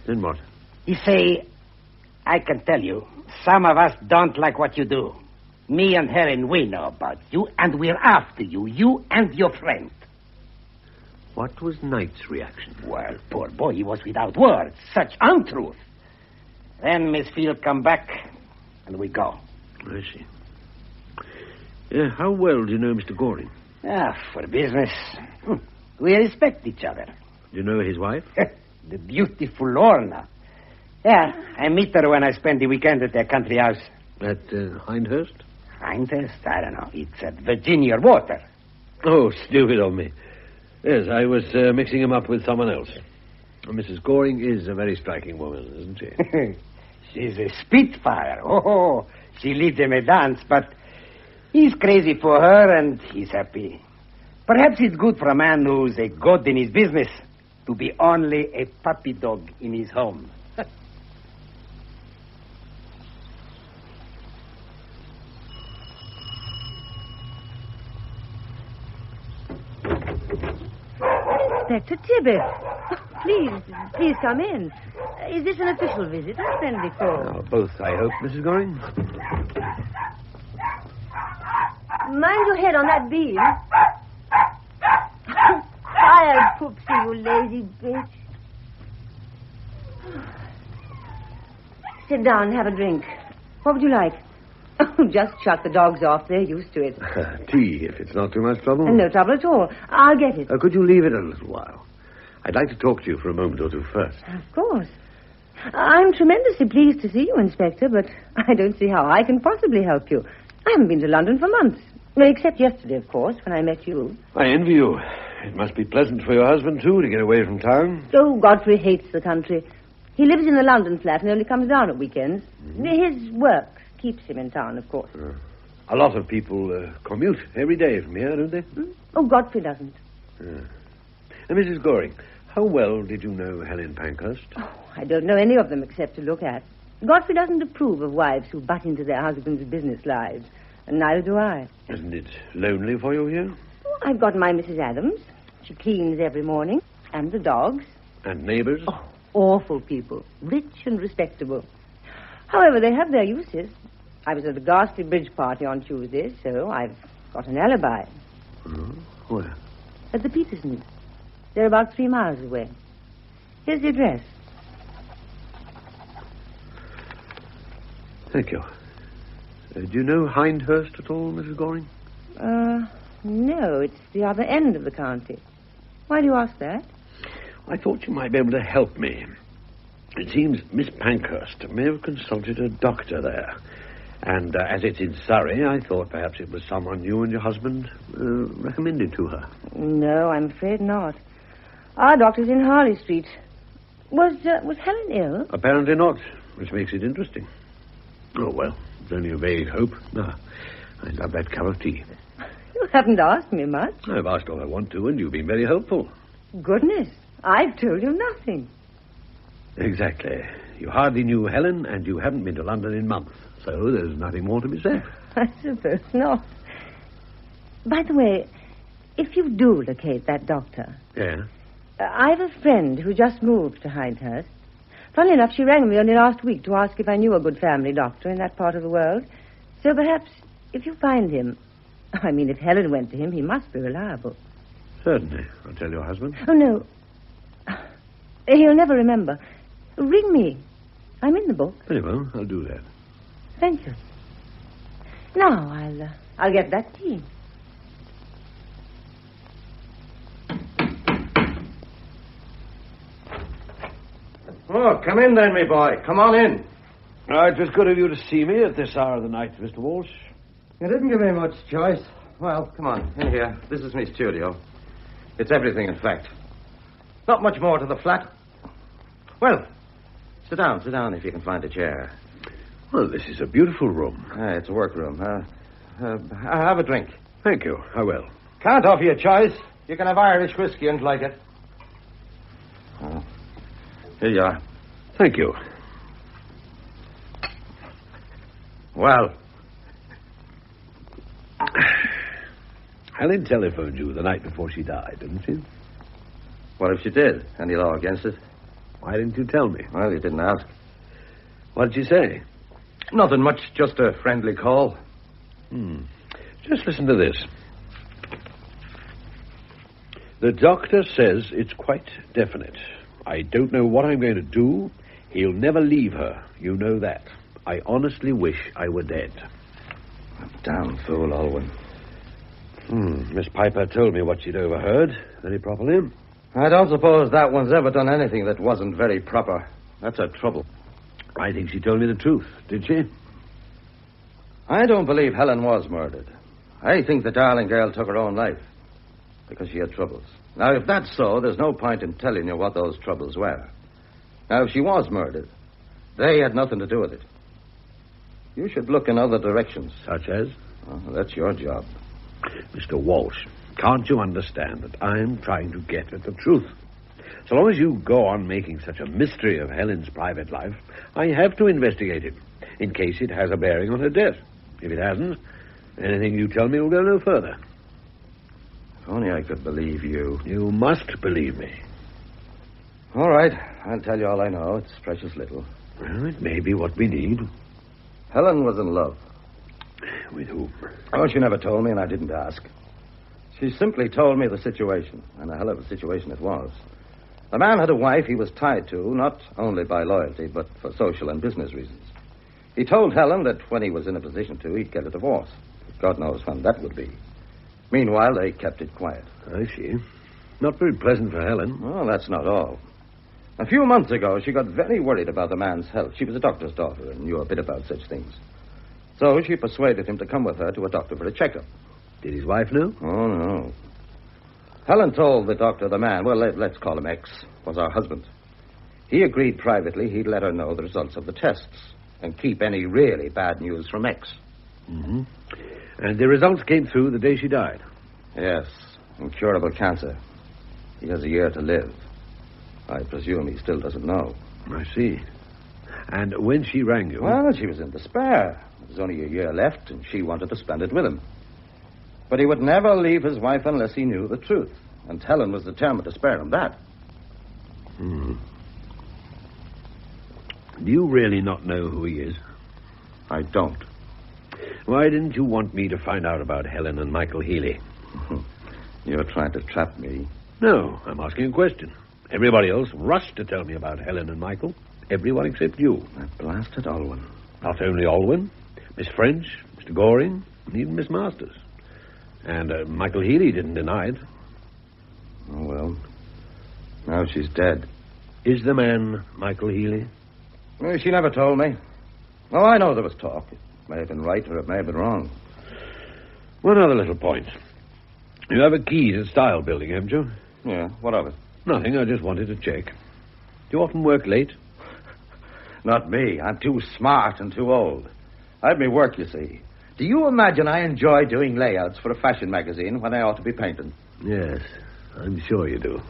Then what? He say, "I can tell you, some of us don't like what you do. Me and Helen, we know about you, and we're after you, you and your friend." What was Knight's reaction? Well, poor boy, he was without words. Such untruth. Then Miss Field come back, and we go. I see. How well do you know Mr. Goring? For business. We respect each other. Do you know his wife? The beautiful Lorna. Yeah, I meet her when I spend the weekend at their country house. At Hindhurst? Hindhurst? I don't know. It's at Virginia Water. Oh, stupid of me. Yes, I was mixing him up with someone else. Mrs. Goring is a very striking woman, isn't she? She's a spitfire. Oh, she leads him a dance, but he's crazy for her and he's happy. Perhaps it's good for a man who's a god in his business to be only a puppy dog in his home. Inspector Tibbet. Please come in. Is this an official visit or a friendly call? Both, I hope, Mrs. Goring. Mind your head on that beam. Tired, Poopsie, you lazy bitch. Sit down and have a drink. What would you like? Oh, just shut the dogs off. They're used to it. Tea, if it's not too much trouble. No trouble at all. I'll get it. Could you leave it a little while? I'd like to talk to you for a moment or two first. Of course. I'm tremendously pleased to see you, Inspector, but I don't see how I can possibly help you. I haven't been to London for months. Well, except yesterday, of course, when I met you. I envy you. It must be pleasant for your husband, too, to get away from town. Oh, Godfrey hates the country. He lives in the London flat and only comes down at weekends. His work keeps him in town, of course. A lot of people commute every day from here, don't they? Oh, Godfrey doesn't. Mrs. Goring, how well did you know Helen Pankhurst? Oh, I don't know any of them except to look at. Godfrey doesn't approve of wives who butt into their husbands' business lives, and neither do I. Isn't it lonely for you here? Oh, I've got my Mrs. Adams. She cleans every morning, and the dogs. And neighbours? Oh, awful people, rich and respectable. However, they have their uses. I was at a ghastly bridge party on Tuesday, so I've got an alibi. Where? At the Petersons. They're about 3 miles away. Here's the address. Thank you. Do you know Hindhurst at all, Mrs. Goring? No, it's the other end of the county. Why do you ask that? I thought you might be able to help me. It seems Miss Pankhurst may have consulted a doctor there. And as it's in Surrey, I thought perhaps it was someone you and your husband recommended to her. No, I'm afraid not. Our doctor's in Harley Street. Was Helen ill? Apparently not, which makes it interesting. Oh, well, it's only a vague hope. I love that cup of tea. You haven't asked me much. I've asked all I want to, and you've been very helpful. Goodness, I've told you nothing. Exactly. You hardly knew Helen, and you haven't been to London in months, so there's nothing more to be said. I suppose not. By the way, if you do locate that doctor... Yeah? I've a friend who just moved to Hindhurst. Funnily enough, she rang me only last week to ask if I knew a good family doctor in that part of the world. So perhaps, if you find him... I mean, if Helen went to him, he must be reliable. Certainly. I'll tell your husband. Oh, no. He'll never remember. Ring me. I'm in the book. Very well, I'll do that. Thank you. Now, I'll get that tea. Oh, come in then, me boy. Come on in. It was good of you to see me at this hour of the night, Mr. Walsh. You didn't give me much choice. Well, come on, in here. This is my studio. It's everything, in fact. Not much more to the flat. Well, sit down if you can find a chair. Well, this is a beautiful room. It's a workroom. Have a drink. Thank you. I will. Can't offer you a choice. You can have Irish whiskey and like it. Oh. Here you are. Thank you. Well. Helen telephoned you the night before she died, didn't she? What if she did? Any law against it? Why didn't you tell me? Well, you didn't ask. What did she say? Nothing much, just a friendly call. Just listen to this. The doctor says it's quite definite. I don't know what I'm going to do. He'll never leave her. You know that. I honestly wish I were dead. Damn fool, Alwyn. Miss Piper told me what she'd overheard. Very properly. I don't suppose that one's ever done anything that wasn't very proper. That's her trouble. I think she told me the truth. Did she? I don't believe Helen was murdered. I think the darling girl took her own life because she had troubles. Now, if that's so, there's no point in telling you what those troubles were. Now, if she was murdered, they had nothing to do with it. You should look in other directions. Such as? Well, that's your job. Mr. Walsh, can't you understand that I'm trying to get at the truth? So long as you go on making such a mystery of Helen's private life, I have to investigate it, in case it has a bearing on her death. If it hasn't, anything you tell me will go no further. If only I could believe you. You must believe me. All right, I'll tell you all I know. It's precious little. Well, it may be what we need. Helen was in love. With whom? Oh, she never told me, and I didn't ask. She simply told me the situation, and a hell of a situation it was. The man had a wife he was tied to, not only by loyalty, but for social and business reasons. He told Helen that when he was in a position to, he'd get a divorce. God knows when that would be. Meanwhile, they kept it quiet. I see. Not very pleasant for Helen. Well, that's not all. A few months ago, she got very worried about the man's health. She was a doctor's daughter and knew a bit about such things. So she persuaded him to come with her to a doctor for a checkup. Did his wife know? Oh, no. Helen told the doctor the man, well, let's call him X, was her husband. He agreed privately he'd let her know the results of the tests and keep any really bad news from X. Mm-hmm. And the results came through the day she died? Yes, incurable cancer. He has a year to live. I presume he still doesn't know. I see. And when she rang you... Well, she was in despair. There was only a year left, and she wanted to spend it with him. But he would never leave his wife unless he knew the truth. And Helen was determined to spare him that. Do you really not know who he is? I don't. Why didn't you want me to find out about Helen and Michael Healy? You're trying to trap me. No, I'm asking a question. Everybody else rushed to tell me about Helen and Michael. Everyone except you. That blasted Alwyn. Not only Alwyn, Miss French, Mr. Goring, and even Miss Masters. And Michael Healy didn't deny it. Oh, well. Now she's dead. Is the man Michael Healy? Well, she never told me. Oh, I know there was talk. It may have been right or it may have been wrong. One other little point. You have a key to the style building, haven't you? Yeah, what of it? Nothing, I just wanted to check. Do you often work late? Not me. I'm too smart and too old. I have me work, you see. Do you imagine I enjoy doing layouts for a fashion magazine when I ought to be painting? Yes, I'm sure you do.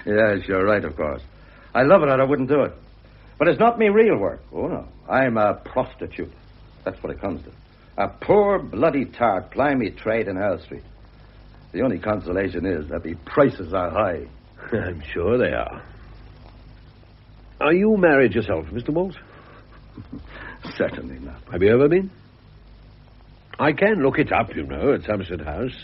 Yes, you're right, of course. I love it or I wouldn't do it. But it's not me real work. Oh, no. I'm a prostitute. That's what it comes to. A poor, bloody tart plying me trade in Earl Street. The only consolation is that the prices are high. I'm sure they are. Are you married yourself, Mr. Walsh? Certainly not. Have you ever been? I can look it up, you know, at Somerset House.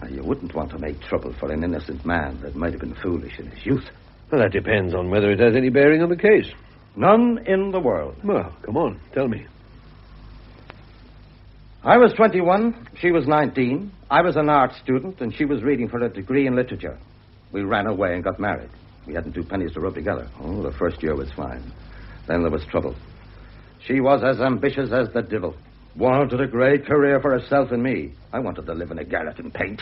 Now, you wouldn't want to make trouble for an innocent man that might have been foolish in his youth. Well, that depends on whether it has any bearing on the case. None in the world. Well, come on, tell me. I was 21, she was 19. I was an art student, and she was reading for a degree in literature. We ran away and got married. We hadn't two pennies to rub together. Oh, the first year was fine. Then there was trouble. She was as ambitious as the devil. Wanted a great career for herself and me. I wanted to live in a garret and paint.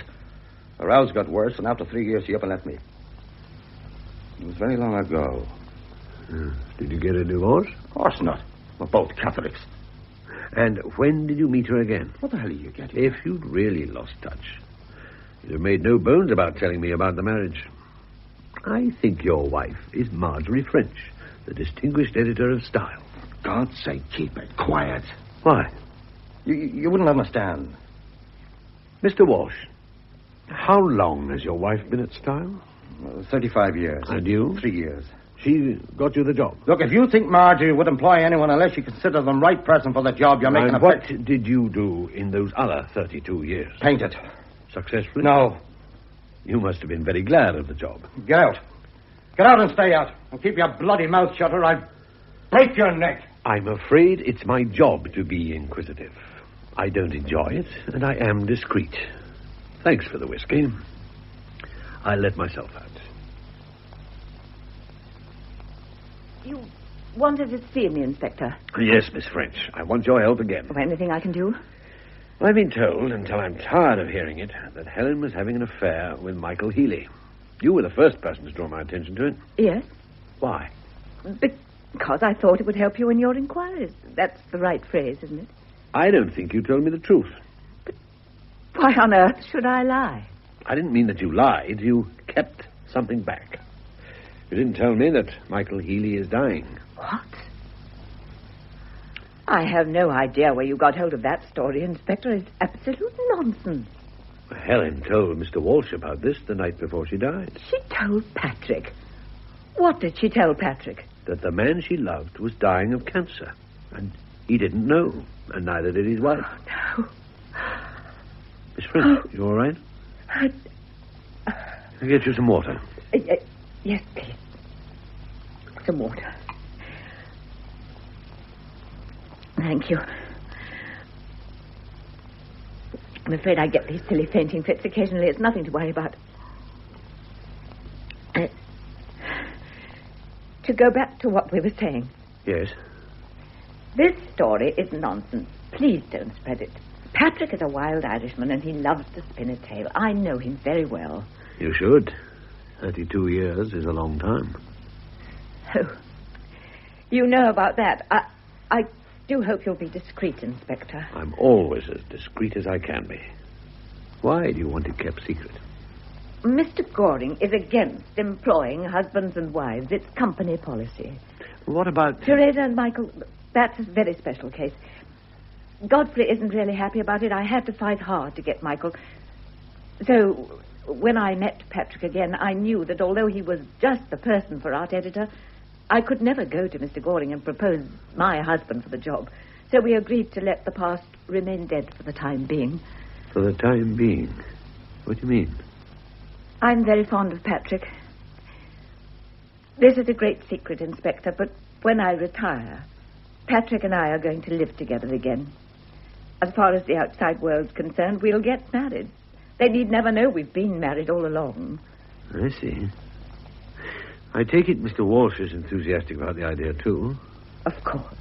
Her house got worse, and after 3 years, she up and left me. It was very long ago. Did you get a divorce? Of course not. We're both Catholics. And when did you meet her again? What the hell are you getting? If you'd really lost touch, you'd have made no bones about telling me about the marriage. I think your wife is Marjorie French, the distinguished editor of Style. For God's sake, keep it quiet. Why? You wouldn't understand. Mr. Walsh, how long has your wife been at Style? 35 years. And you? 3 years. She got you the job? Look, if you think Marjorie would employ anyone unless you consider them right person for the job, you're making a... What did you do in those other 32 years? Paint it. Successfully? No. You must have been very glad of the job. Get out. Get out and stay out. And keep your bloody mouth shut or I'll break your neck. I'm afraid it's my job to be inquisitive. I don't enjoy it, and I am discreet. Thanks for the whiskey. I'll let myself out. You wanted to see me, Inspector? Yes, Miss French. I want your help again. Anything I can do? I've been told, until I'm tired of hearing it, that Helen was having an affair with Michael Healy. You were the first person to draw my attention to it. Yes. Why? Because I thought it would help you in your inquiries. That's the right phrase, isn't it? I don't think you told me the truth. But why on earth should I lie? I didn't mean that you lied. You kept something back. You didn't tell me that Michael Healy is dying. What? I have no idea where you got hold of that story, Inspector. It's absolute nonsense. Helen told Mr. Walsh about this the night before she died. She told Patrick. What did she tell Patrick? That the man she loved was dying of cancer. And he didn't know. And neither did his wife. Oh, no. Miss French, you all right? I'll get you some water. Yes, please. Some water. Thank you. I'm afraid I get these silly fainting fits occasionally. It's nothing to worry about. To go back to what we were saying. Yes? This story is nonsense. Please don't spread it. Patrick is a wild Irishman, and he loves to spin a tale. I know him very well. You should. 32 years is a long time. Oh, you know about that. I do hope you'll be discreet, Inspector. I'm always as discreet as I can be. Why do you want it kept secret? Mr. Goring is against employing husbands and wives. It's company policy. What about... Teresa and Michael, that's a very special case. Godfrey isn't really happy about it. I had to fight hard to get Michael. So, when I met Patrick again, I knew that although he was just the person for art editor, I could never go to Mr. Goring and propose my husband for the job. So we agreed to let the past remain dead for the time being. For the time being? What do you mean? I'm very fond of Patrick. This is a great secret, Inspector, but when I retire, Patrick and I are going to live together again. As far as the outside world's concerned, we'll get married. They need never know we've been married all along. I see. I take it Mr. Walsh is enthusiastic about the idea, too. Of course.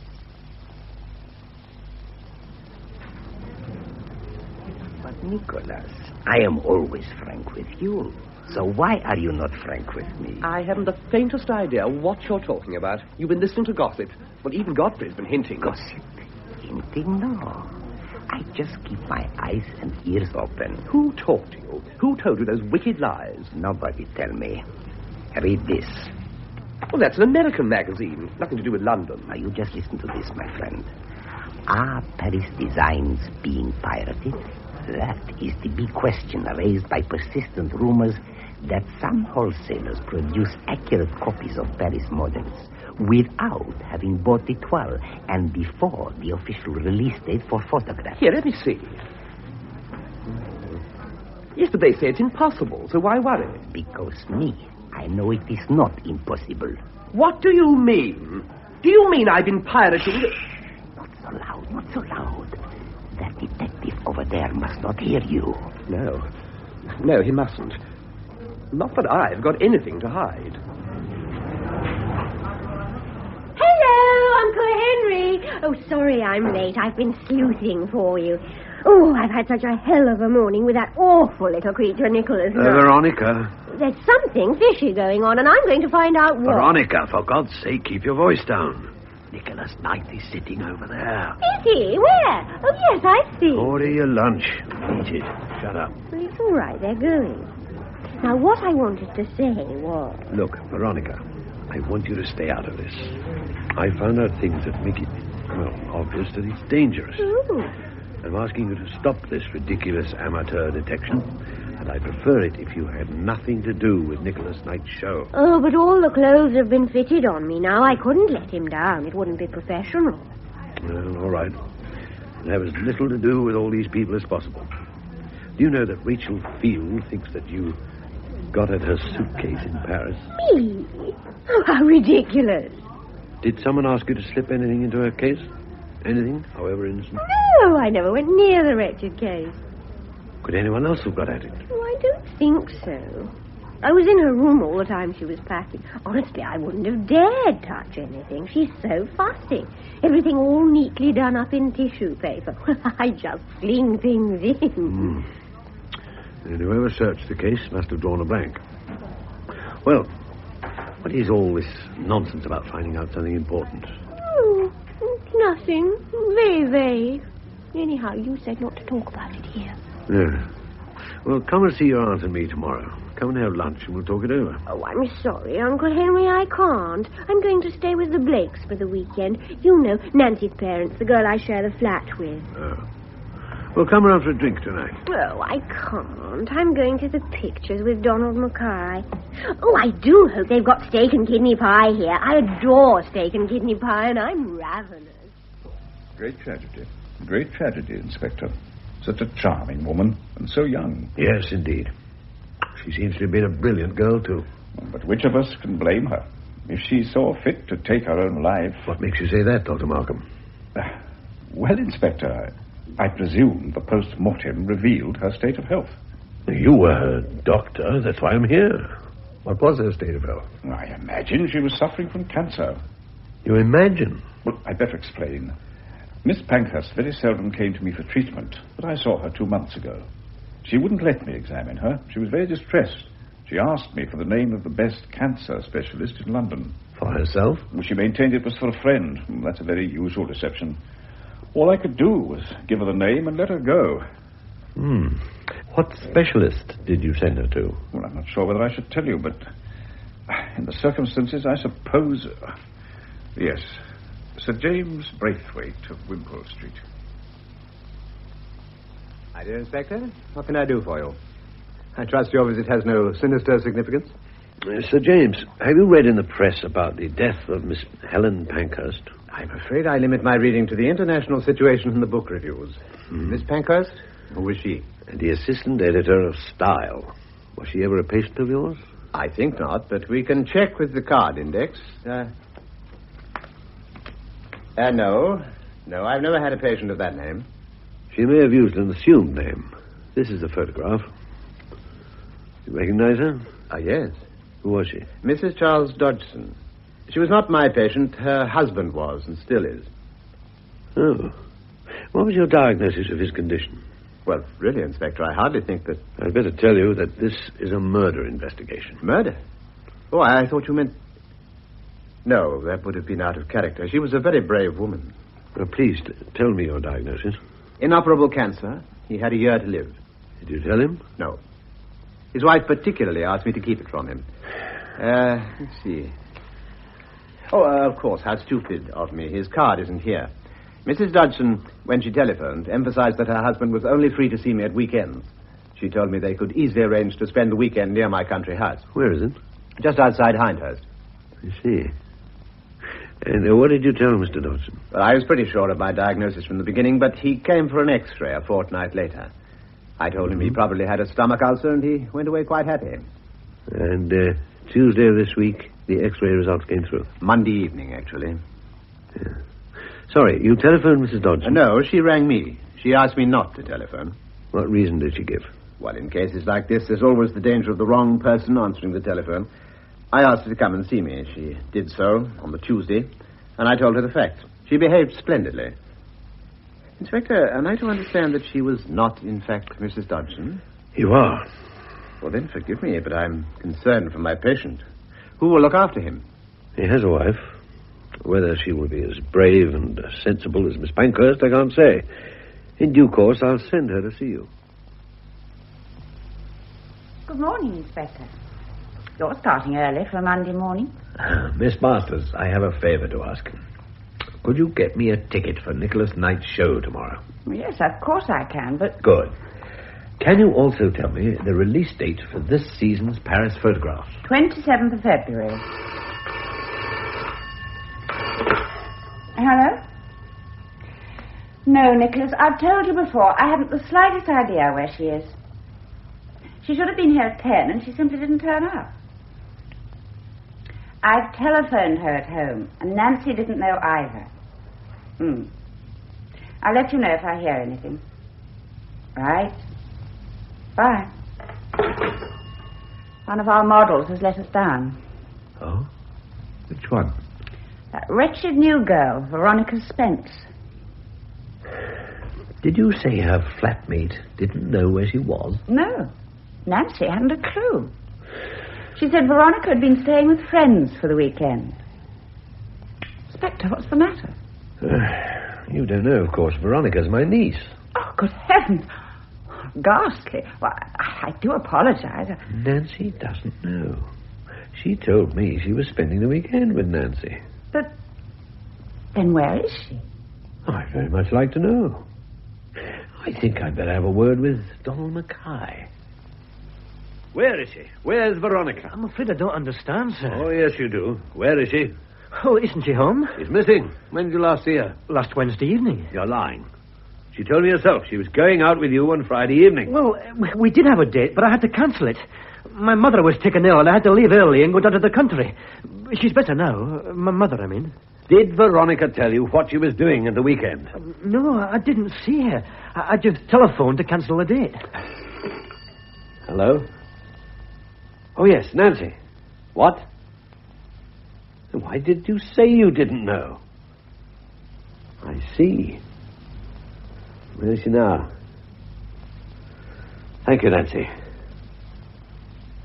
But, Nicholas, I am always frank with you. So why are you not frank with me? I haven't the faintest idea what you're talking about. You've been listening to gossip. Well, even Godfrey's been hinting. Gossip? Hinting? No. I just keep my eyes and ears open. Who talked to you? Who told you those wicked lies? Nobody tell me. Read this. Well, that's an American magazine. Nothing to do with London. Now, you just listen to this, my friend. Are Paris designs being pirated? That is the big question raised by persistent rumors that some wholesalers produce accurate copies of Paris models without having bought the toile and before the official release date for photographs. Here, let me see. Yes, but they say it's impossible, so why worry? Because I know it is not impossible. What do you mean? Do you mean I've been pirating? Not so loud, not so loud. That detective over there must not hear you. No, he mustn't. Not that I've got anything to hide. Hello, Uncle Henry. Oh, sorry I'm late. I've been sleuthing for you. Oh, I've had such a hell of a morning with that awful little creature, Nicholas. Veronica. There's something fishy going on, and I'm going to find out what. Veronica, for God's sake, keep your voice down. Nicholas Knight is sitting over there. Is he? Where? Oh, yes, I see. Order your lunch. Eat it. Shut up. Well, it's all right. They're going. Now, what I wanted to say was... Look, Veronica, I want you to stay out of this. I found out things that make it, obvious that it's dangerous. Ooh. I'm asking you to stop this ridiculous amateur detection, and I'd prefer it if you had nothing to do with Nicholas Knight's show. Oh, but all the clothes have been fitted on me now. I couldn't let him down. It wouldn't be professional. Well, all right. I'll have as little to do with all these people as possible. Do you know that Rachel Field thinks that you got at her suitcase in Paris? Me? Oh, how ridiculous. Did someone ask you to slip anything into her case? Anything, however innocent? No, I never went near the wretched case. Could anyone else have got at it? Oh, I don't think so. I was in her room all the time she was packing. Honestly, I wouldn't have dared touch anything. She's so fussy. Everything all neatly done up in tissue paper. I just fling things in. And whoever searched the case must have drawn a blank. Well, what is all this nonsense about finding out something important? Oh, nothing. Very vague. Anyhow, you said not to talk about it here. Yeah. Well, come and see your aunt and me tomorrow. Come and have lunch and we'll talk it over. Oh, I'm sorry, Uncle Henry, I can't. I'm going to stay with the Blakes for the weekend. You know, Nancy's parents, the girl I share the flat with. Oh. Well, come around for a drink tonight. Oh, I can't. I'm going to the pictures with Donald Mackay. Oh, I do hope they've got steak and kidney pie here. I adore steak and kidney pie, and I'm ravenous. Great tragedy. Great tragedy, Inspector. Such a charming woman, and so young. Yes, indeed. She seems to have been a brilliant girl, too. But which of us can blame her? If she saw fit to take her own life... What makes you say that, Dr. Markham? Well, Inspector, I presume the post-mortem revealed her state of health. You were her doctor. That's why I'm here. What was her state of health? I imagine she was suffering from cancer. You imagine? Well, I'd better explain. Miss Pankhurst very seldom came to me for treatment, but I saw her 2 months ago. She wouldn't let me examine her. She was very distressed. She asked me for the name of the best cancer specialist in London. For herself? Well, she maintained it was for a friend. That's a very usual reception. All I could do was give her the name and let her go. What specialist did you send her to? Well, I'm not sure whether I should tell you, but in the circumstances, I suppose... yes, Sir James Braithwaite of Wimpole Street. My dear Inspector, what can I do for you? I trust your visit has no sinister significance? Sir James, have you read in the press about the death of Miss Helen Pankhurst? I'm afraid I limit my reading to the international situation in the book reviews. Miss Pankhurst? Who was she? The assistant editor of Style. Was she ever a patient of yours? I think not, but we can check with the card index. No. No, I've never had a patient of that name. She may have used an assumed name. This is the photograph. You recognize her? Yes. Who was she? Mrs. Charles Dodgson. She was not my patient. Her husband was, and still is. Oh. What was your diagnosis of his condition? Well, really, Inspector, I hardly think that... I'd better tell you that this is a murder investigation. Murder? Oh, I thought you meant... No, that would have been out of character. She was a very brave woman. Well, please, tell me your diagnosis. Inoperable cancer. He had a year to live. Did you tell him? No. His wife particularly asked me to keep it from him. Let's see. Oh, of course, how stupid of me. His card isn't here. Mrs. Dodgson, when she telephoned, emphasized that her husband was only free to see me at weekends. She told me they could easily arrange to spend the weekend near my country house. Where is it? Just outside Hindhurst. I see. And what did you tell Mr. Dodgson? Well, I was pretty sure of my diagnosis from the beginning, but he came for an X-ray a fortnight later. I told him he probably had a stomach ulcer, and he went away quite happy. And Tuesday of this week, the X-ray results came through? Monday evening, actually. Yeah. Sorry, you telephoned Mrs. Dodgson? No, she rang me. She asked me not to telephone. What reason did she give? Well, in cases like this, there's always the danger of the wrong person answering the telephone. I asked her to come and see me. She did so on the Tuesday, and I told her the facts. She behaved splendidly. Inspector, am I to understand that she was not, in fact, Mrs. Dodgson? You are. Well, then, forgive me, but I'm concerned for my patient. Who will look after him? He has a wife. Whether she will be as brave and sensible as Miss Pankhurst, I can't say. In due course, I'll send her to see you. Good morning, Inspector. You're starting early for a Monday morning. Miss Masters, I have a favor to ask. Could you get me a ticket for Nicholas Knight's show tomorrow? Yes, of course I can, but... Good. Can you also tell me the release date for this season's Paris photographs? 27th of February. Hello? No, Nicholas, I've told you before, I haven't the slightest idea where she is. She should have been here at 10, and she simply didn't turn up. I've telephoned her at home, and Nancy didn't know either. I'll let you know if I hear anything. Right. Bye. One of our models has let us down. Oh? Which one? That wretched new girl, Veronica Spence. Did you say her flatmate didn't know where she was? No. Nancy hadn't a clue. She said Veronica had been staying with friends for the weekend. Inspector, what's the matter? You don't know, of course. Veronica's my niece. Oh, good heavens. Ghastly. Well, I do apologize. Nancy doesn't know. She told me she was spending the weekend with Nancy. But then where is she? I'd very much like to know. I think I'd better have a word with Donald Mackay. Where is she? Where's Veronica? I'm afraid I don't understand, sir. Oh, yes, you do. Where is she? Oh, isn't she home? She's missing. When did you last see her? Last Wednesday evening. You're lying. She told me herself she was going out with you on Friday evening. Well, we did have a date, but I had to cancel it. My mother was taken ill, and I had to leave early and go down to the country. She's better now. My mother, I mean. Did Veronica tell you what she was doing at the weekend? No, I didn't see her. I just telephoned to cancel the date. Hello? Oh, yes, Nancy. What? Why did you say you didn't know? I see. Where is she now? Thank you, Nancy.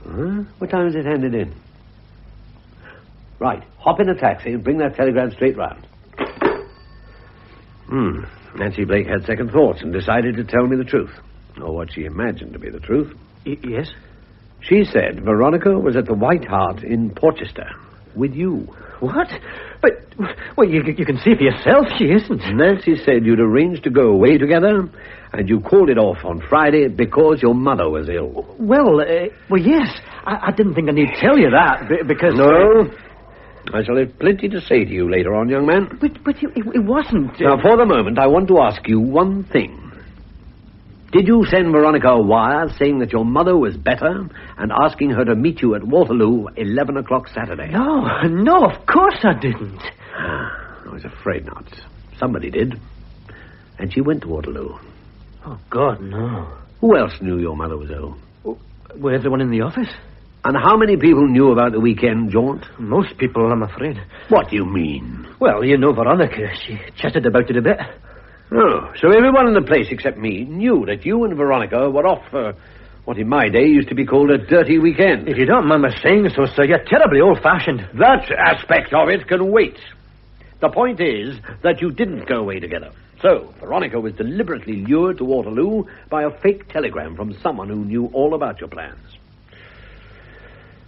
Huh? What time is it handed in? Right. Hop in a taxi and bring that telegram straight round. Nancy Blake had second thoughts and decided to tell me the truth. Or what she imagined to be the truth. Yes? She said Veronica was at the White Hart in Porchester with you. What? But, well, you can see for yourself she isn't. Nancy said you'd arranged to go away together, and you called it off on Friday because your mother was ill. Well, yes. I didn't think I need tell you that, because... No. I shall have plenty to say to you later on, young man. But it wasn't... Now, for the moment, I want to ask you one thing. Did you send Veronica a wire saying that your mother was better and asking her to meet you at Waterloo 11 o'clock Saturday? No, of course I didn't. I was afraid not. Somebody did. And she went to Waterloo. Oh, God, no. Who else knew your mother was ill? Well, everyone in the office. And how many people knew about the weekend jaunt? Most people, I'm afraid. What do you mean? Well, you know Veronica. She chatted about it a bit. Oh, so everyone in the place except me knew that you and Veronica were off for what in my day used to be called a dirty weekend. If you don't mind my saying so, sir, you're terribly old-fashioned. That aspect of it can wait. The point is that you didn't go away together. So, Veronica was deliberately lured to Waterloo by a fake telegram from someone who knew all about your plans.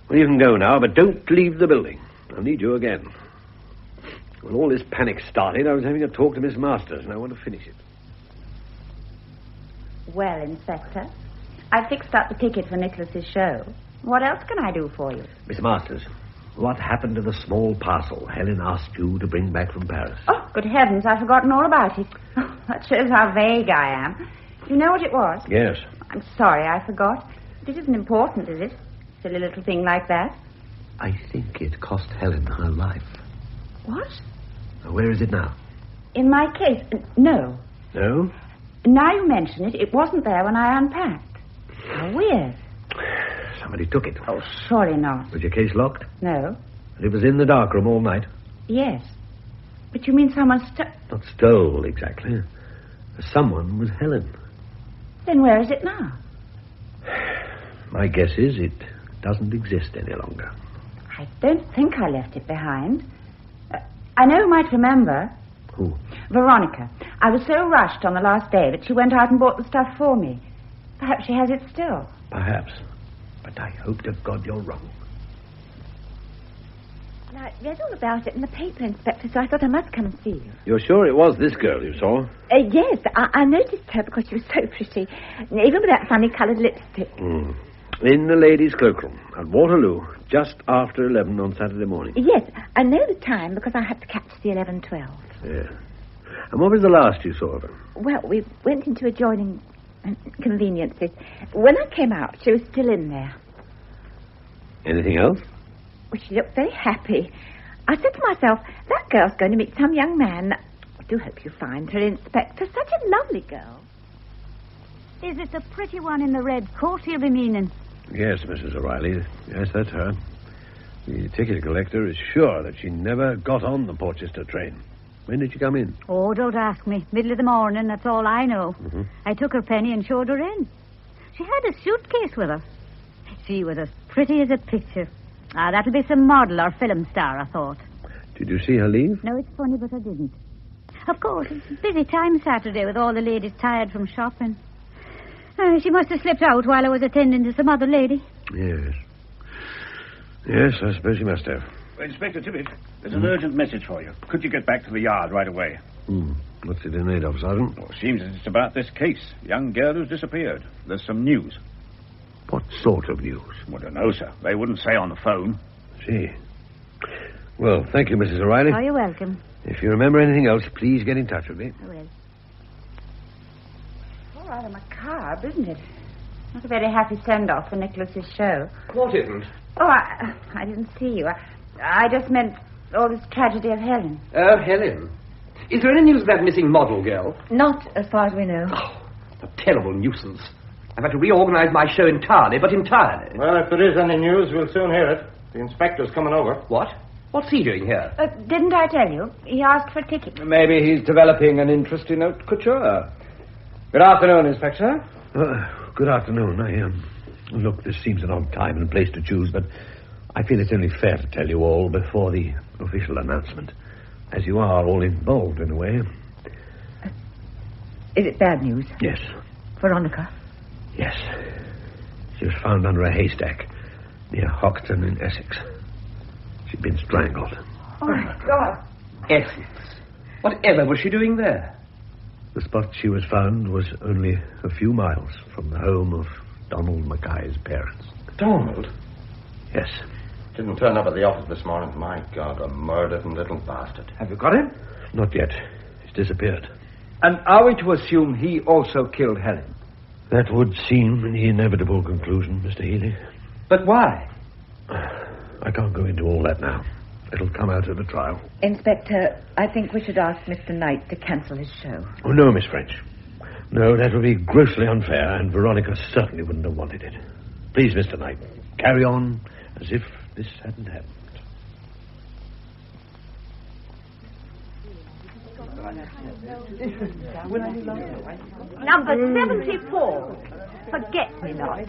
Well, you can go now, but don't leave the building. I'll need you again. When all this panic started, I was having a talk to Miss Masters, and I want to finish it. Well, Inspector, I fixed up the ticket for Nicholas's show. What else can I do for you? Miss Masters, what happened to the small parcel Helen asked you to bring back from Paris? Oh, good heavens, I've forgotten all about it. That shows how vague I am. Do you know what it was? Yes. I'm sorry, I forgot. It isn't important, is it? Silly little thing like that. I think it cost Helen her life. What? Where is it now? In my case, no. No? Now you mention it, it wasn't there when I unpacked. How weird. Somebody took it. Oh, surely not. Was your case locked? No. And it was in the darkroom all night? Yes. But you mean someone Not stole, exactly. Someone was Helen. Then where is it now? My guess is it doesn't exist any longer. I don't think I left it behind. I know you might remember. Who? Veronica. I was so rushed on the last day that she went out and bought the stuff for me. Perhaps she has it still. Perhaps. But I hope to God you're wrong. Now, I read all about it in the paper, Inspector, so I thought I must come and see you. You're sure it was this girl you saw? Yes, I noticed her because she was so pretty, even with that funny-coloured lipstick. In the ladies' cloakroom at Waterloo, just after 11 on Saturday morning. Yes, I know the time because I had to catch the 11:12. Yeah. And what was the last you saw of her? Well, we went into adjoining conveniences. When I came out, she was still in there. Anything else? Well, she looked very happy. I said to myself, that girl's going to meet some young man. I do hope you find her, Inspector. Such a lovely girl. Is it the pretty one in the red coat he'll be meaning? Yes, Mrs. O'Reilly. Yes, that's her. The ticket collector is sure that she never got on the Porchester train. When did she come in? Oh, don't ask me. Middle of the morning, that's all I know. I took her penny and showed her in. She had a suitcase with her. She was as pretty as a picture. That'll be some model or film star, I thought. Did you see her leave? No, it's funny, but I didn't. Of course, it's a busy time Saturday with all the ladies tired from shopping. She must have slipped out while I was attending to some other lady. Yes. Yes, I suppose she must have. Inspector Tibbet, there's an urgent message for you. Could you get back to the yard right away? What's it in aid of, Sergeant? Well, it seems that it's about this case. Young girl who's disappeared. There's some news. What sort of news? Well, I don't know, sir. They wouldn't say on the phone. See. Well, thank you, Mrs. O'Reilly. Oh, you're welcome. If you remember anything else, please get in touch with me. I will. All rather macabre, isn't it? Not a very happy send-off for Nicholas's show. What isn't? Oh, I didn't see you. I just meant all this tragedy of Helen? Oh, Helen. Is there any news of that missing model girl? Not as far as we know. Oh, a terrible nuisance. I've had to reorganize my show entirely, but entirely. Well, if there is any news, we'll soon hear it. The inspector's coming over. What? What's he doing here? Didn't I tell you? He asked for a ticket. Maybe he's developing an interest in haute couture. Good afternoon, Inspector. Good afternoon. Look, this seems an odd time and place to choose, but I feel it's only fair to tell you all before the official announcement, as you are all involved in a way. Is it bad news? Yes. Veronica? Yes. She was found under a haystack near Hoxton in Essex. She'd been strangled. Oh, my God. Essex. Whatever was she doing there? The spot she was found was only a few miles from the home of Donald Mackay's parents. Donald? Yes. Didn't turn up at the office this morning. My God, a murdered little bastard. Have you got him? Not yet. He's disappeared. And are we to assume he also killed Helen? That would seem the inevitable conclusion, Mr. Healy. But why? I can't go into all that now. It'll come out at the trial. Inspector, I think we should ask Mr. Knight to cancel his show. Oh, no, Miss French. No, that would be grossly unfair, and Veronica certainly wouldn't have wanted it. Please, Mr. Knight, carry on as if this hadn't happened. Number 74. Forget-me-not.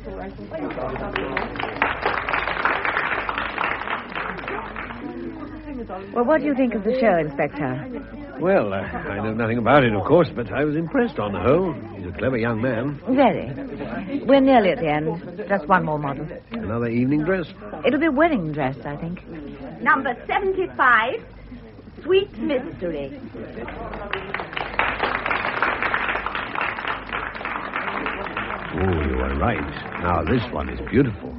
Well, what do you think of the show, Inspector? Well, I know nothing about it, of course, but I was impressed on the whole. He's a clever young man. Very. We're nearly at the end. Just one more model. Another evening dress? It'll be wedding dress, I think. Number 75. Sweet Mystery. Oh, you are right. Now, this one is beautiful.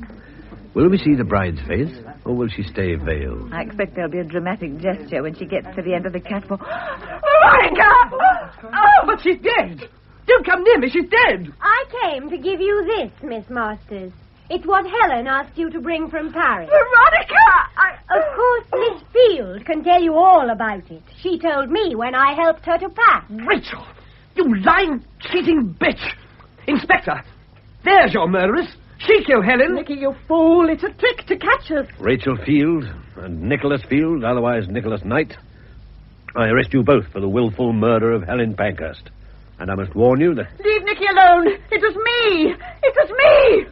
Will we see the bride's face, or will she stay veiled? I expect there'll be a dramatic gesture when she gets to the end of the catwalk. Veronica! Oh, but she's dead. Don't come near me. She's dead. I came to give you this, Miss Masters. It's what Helen asked you to bring from Paris. Veronica! Of course, Miss Field can tell you all about it. She told me when I helped her to pack. Rachel! You lying, cheating bitch! Inspector, there's your murderess. She killed Helen. Nicky, you fool. It's a trick to catch us. Rachel Field and Nicholas Field, otherwise Nicholas Knight. I arrest you both for the willful murder of Helen Pankhurst. And I must warn you that... Leave Nicky alone. It was me. It was me.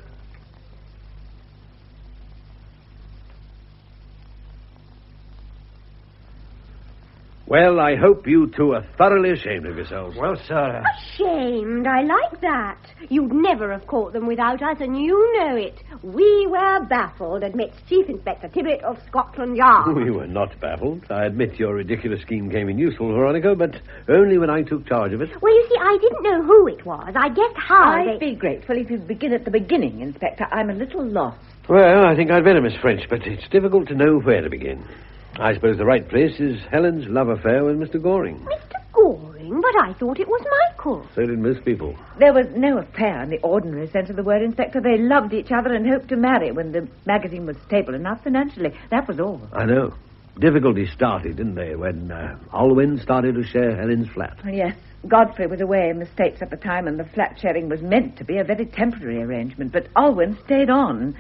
Well, I hope you two are thoroughly ashamed of yourselves. Well, sir... Ashamed. I like that. You'd never have caught them without us, and you know it. We were baffled, admits Chief Inspector Tibbet of Scotland Yard. We were not baffled. I admit your ridiculous scheme came in useful, Veronica, but only when I took charge of it. Well, you see, I didn't know who it was. I guessed how I'd be grateful if you'd begin at the beginning, Inspector. I'm a little lost. Well, I think I'd better, Miss French, but it's difficult to know where to begin. I suppose the right place is Helen's love affair with Mr. Goring. Mr. Goring? But I thought it was Michael. So did most people. There was no affair in the ordinary sense of the word, Inspector. They loved each other and hoped to marry when the magazine was stable enough financially. That was all. I know. Difficulties started, didn't they, when Alwyn started to share Helen's flat? Yes. Godfrey was away in the States at the time, and the flat sharing was meant to be a very temporary arrangement. But Alwyn stayed on.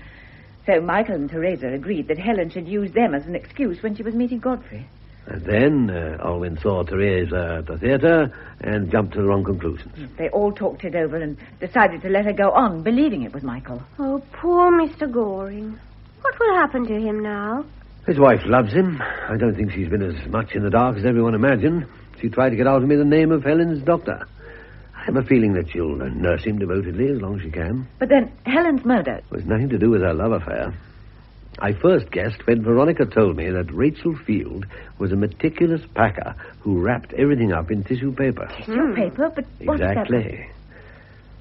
So Michael and Teresa agreed that Helen should use them as an excuse when she was meeting Godfrey. And then Alwyn saw Teresa at the theatre and jumped to the wrong conclusions. They all talked it over and decided to let her go on, believing it was Michael. Oh, poor Mr. Goring. What will happen to him now? His wife loves him. I don't think she's been as much in the dark as everyone imagined. She tried to get out of me the name of Helen's doctor. I have a feeling that she'll nurse him devotedly as long as she can. But then Helen's murder... It was nothing to do with her love affair. I first guessed when Veronica told me that Rachel Field was a meticulous packer who wrapped everything up in tissue paper. Tissue paper? But what Exactly.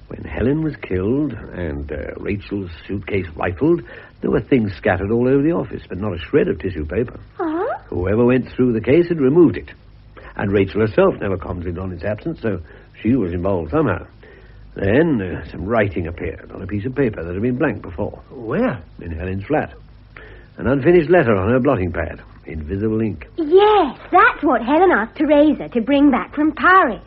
When Helen was killed and Rachel's suitcase rifled, there were things scattered all over the office, but not a shred of tissue paper. Huh? Whoever went through the case had removed it. And Rachel herself never commented on its absence, so she was involved somehow. Then some writing appeared on a piece of paper that had been blank before. Where? In Helen's flat. An unfinished letter on her blotting pad. invisible ink. Yes, that's what Helen asked Teresa to bring back from Paris.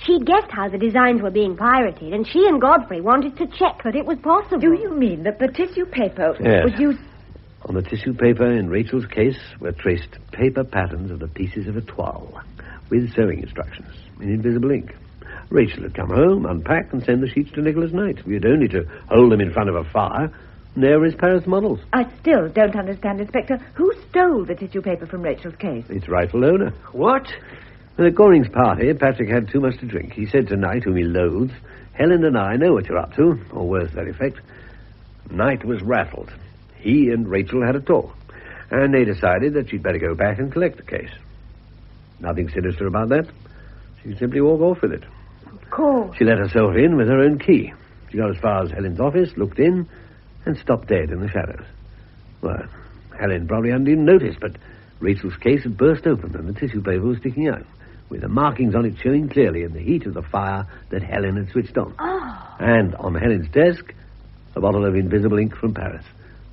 She'd guessed how the designs were being pirated, and she and Godfrey wanted to check that it was possible. Do you mean that the tissue paper Yes. was used... On the tissue paper in Rachel's case were traced paper patterns of the pieces of a toile, with sewing instructions in invisible ink. Rachel had come home, unpack, and send the sheets to Nicholas Knight. We had only to hold them in front of a fire, and there were his Paris models. I still don't understand, Inspector. Who stole the tissue paper from Rachel's case? Its rightful owner. What? At Goring's party, Patrick had too much to drink. He said to Knight, whom he loathes, Helen and I know what you're up to, or words to that effect. Knight was rattled. He and Rachel had a talk, and they decided that she'd better go back and collect the case. Nothing sinister about that. She'd simply walk off with it. Of course. She let herself in with her own key. She got as far as Helen's office, looked in, and stopped dead in the shadows. Well, Helen probably hadn't even noticed, but Rachel's case had burst open and the tissue paper was sticking out, with the markings on it showing clearly in the heat of the fire that Helen had switched on. Oh. And on Helen's desk, a bottle of invisible ink from Paris,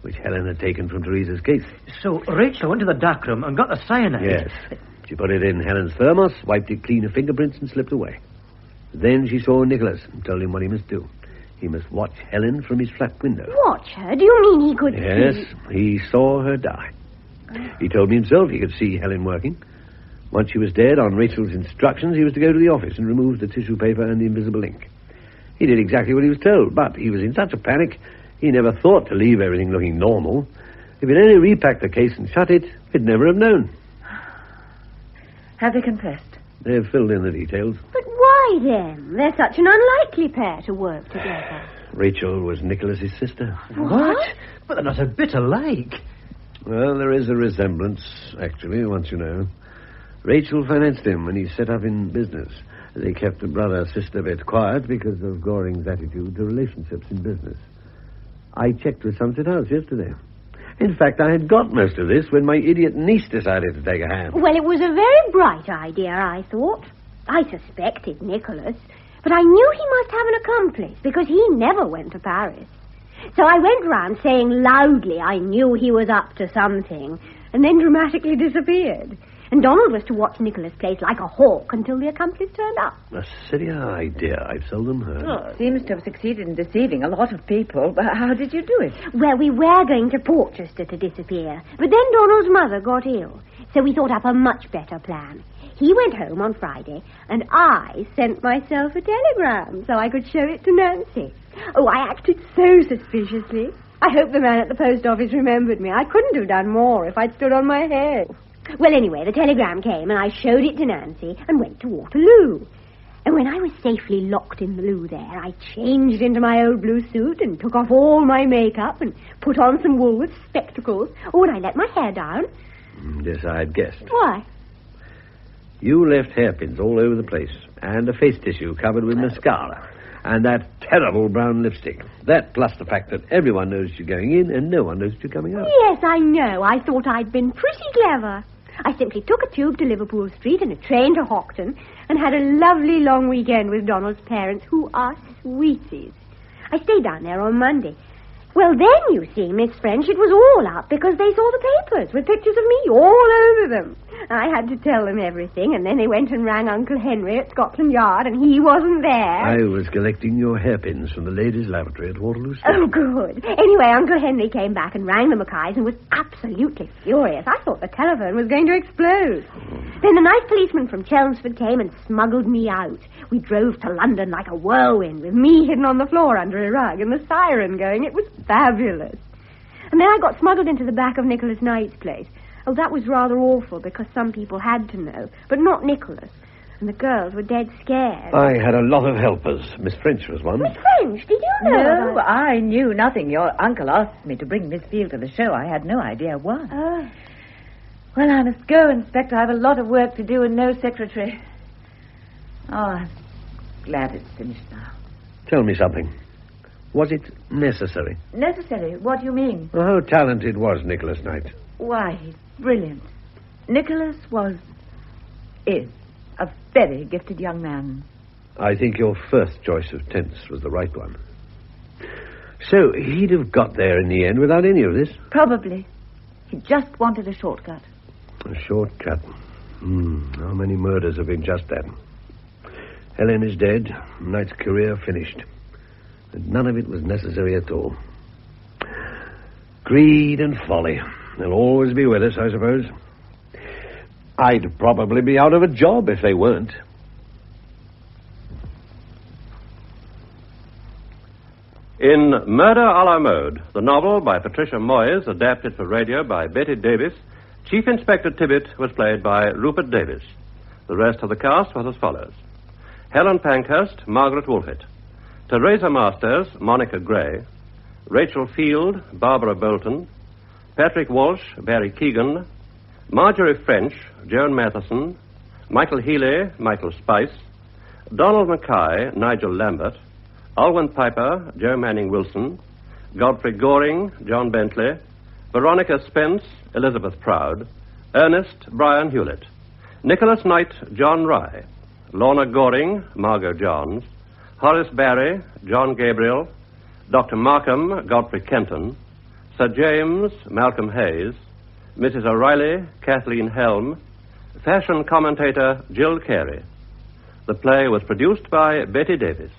which Helen had taken from Teresa's case. So Rachel went to the darkroom and got the cyanide? Yes. She put it in Helen's thermos, wiped it clean of fingerprints, and slipped away. Then she saw Nicholas and told him what he must do. He must watch Helen from his flat window. Watch her? Do you mean he could Yes, see? he saw her die. He told me himself he could see Helen working. Once she was dead, on Rachel's instructions, he was to go to the office and remove the tissue paper and the invisible ink. He did exactly what he was told, but he was in such a panic, he never thought to leave everything looking normal. If he'd only repacked the case and shut it, he'd never have known. Have they confessed? They've filled in the details. But why then? They're such an unlikely pair to work together. Rachel was Nicholas's sister. What? But they're not a bit alike. Well, there is a resemblance, actually, once you know. Rachel financed him when he set up in business. They kept the brother-sister bit quiet because of Goring's attitude to relationships in business. I checked with Somerset House yesterday. In fact, I had got most of this when my idiot niece decided to take a hand. Well, it was a very bright idea, I thought. I suspected Nicholas, but I knew he must have an accomplice because he never went to Paris. So I went round saying loudly I knew he was up to something, and then dramatically disappeared. And Donald was to watch Nicholas' place like a hawk until the accomplice turned up. A sillier idea I've seldom heard. Oh, seems to have succeeded in deceiving a lot of people, but how did you do it? Well, we were going to Portchester to disappear, but then Donald's mother got ill, so we thought up a much better plan. He went home on Friday, and I sent myself a telegram so I could show it to Nancy. Oh, I acted so suspiciously. I hope the man at the post office remembered me. I couldn't have done more if I'd stood on my head. Well, anyway, the telegram came, and I showed it to Nancy and went to Waterloo. And when I was safely locked in the loo there, I changed into my old blue suit and took off all my makeup and put on some Woolworth spectacles. Oh, and I let my hair down. This I'd guessed. Why? You left hairpins all over the place, and a face tissue covered with mascara, and that terrible brown lipstick. That plus the fact that everyone knows you're going in and no one knows you're coming out. Yes, I know. I thought I'd been pretty clever. I simply took a tube to Liverpool Street and a train to Hoxton and had a lovely long weekend with Donald's parents, who are sweeties. I stayed down there on Monday. Well, then, you see, Miss French, it was all up because they saw the papers with pictures of me all over them. I had to tell them everything, and then they went and rang Uncle Henry at Scotland Yard, and he wasn't there. I was collecting your hairpins from the ladies' lavatory at Waterloo Station. Oh, good. Anyway, Uncle Henry came back and rang the Mackays and was absolutely furious. I thought the telephone was going to explode. Then a nice policeman from Chelmsford came and smuggled me out. We drove to London like a whirlwind, with me hidden on the floor under a rug and the siren going. It was fabulous. And then I got smuggled into the back of Nicholas Knight's place. Oh, that was rather awful because some people had to know, but not Nicholas. And the girls were dead scared. I had a lot of helpers. Miss French was one. Miss French, did you know? No, I knew nothing. Your uncle asked me to bring Miss Field to the show. I had no idea why. Oh. Well, I must go, Inspector. I have a lot of work to do and no secretary. Oh, I'm glad it's finished now. Tell me something. Was it necessary? Necessary? What do you mean? Well, how talented was Nicholas Knight? Why, he's brilliant. Nicholas is a very gifted young man. I think your first choice of tense was the right one. So he'd have got there in the end without any of this? Probably. He just wanted a shortcut. A shortcut. How many murders have been just that? Helen is dead. Knight's career finished. And none of it was necessary at all. Greed and folly. They'll always be with us, I suppose. I'd probably be out of a job if they weren't. In Murder à la Mode, the novel by Patricia Moyes, adapted for radio by Betty Davis, Chief Inspector Tibbet was played by Rupert Davis. The rest of the cast was as follows. Helen Pankhurst, Margaret Wolfett. Teresa Masters, Monica Gray. Rachel Field, Barbara Bolton. Patrick Walsh, Barry Keegan. Marjorie French, Joan Matheson. Michael Healy, Michael Spice. Donald Mackay, Nigel Lambert. Alwyn Piper, Joe Manning Wilson. Godfrey Goring, John Bentley. Veronica Spence, Elizabeth Proud. Ernest, Brian Hewlett. Nicholas Knight, John Rye. Lorna Goring, Margot Johns. Horace Barry, John Gabriel. Dr. Markham, Godfrey Kenton. Sir James, Malcolm Hayes. Mrs. O'Reilly, Kathleen Helm. Fashion commentator, Jill Carey. The play was produced by Betty Davis.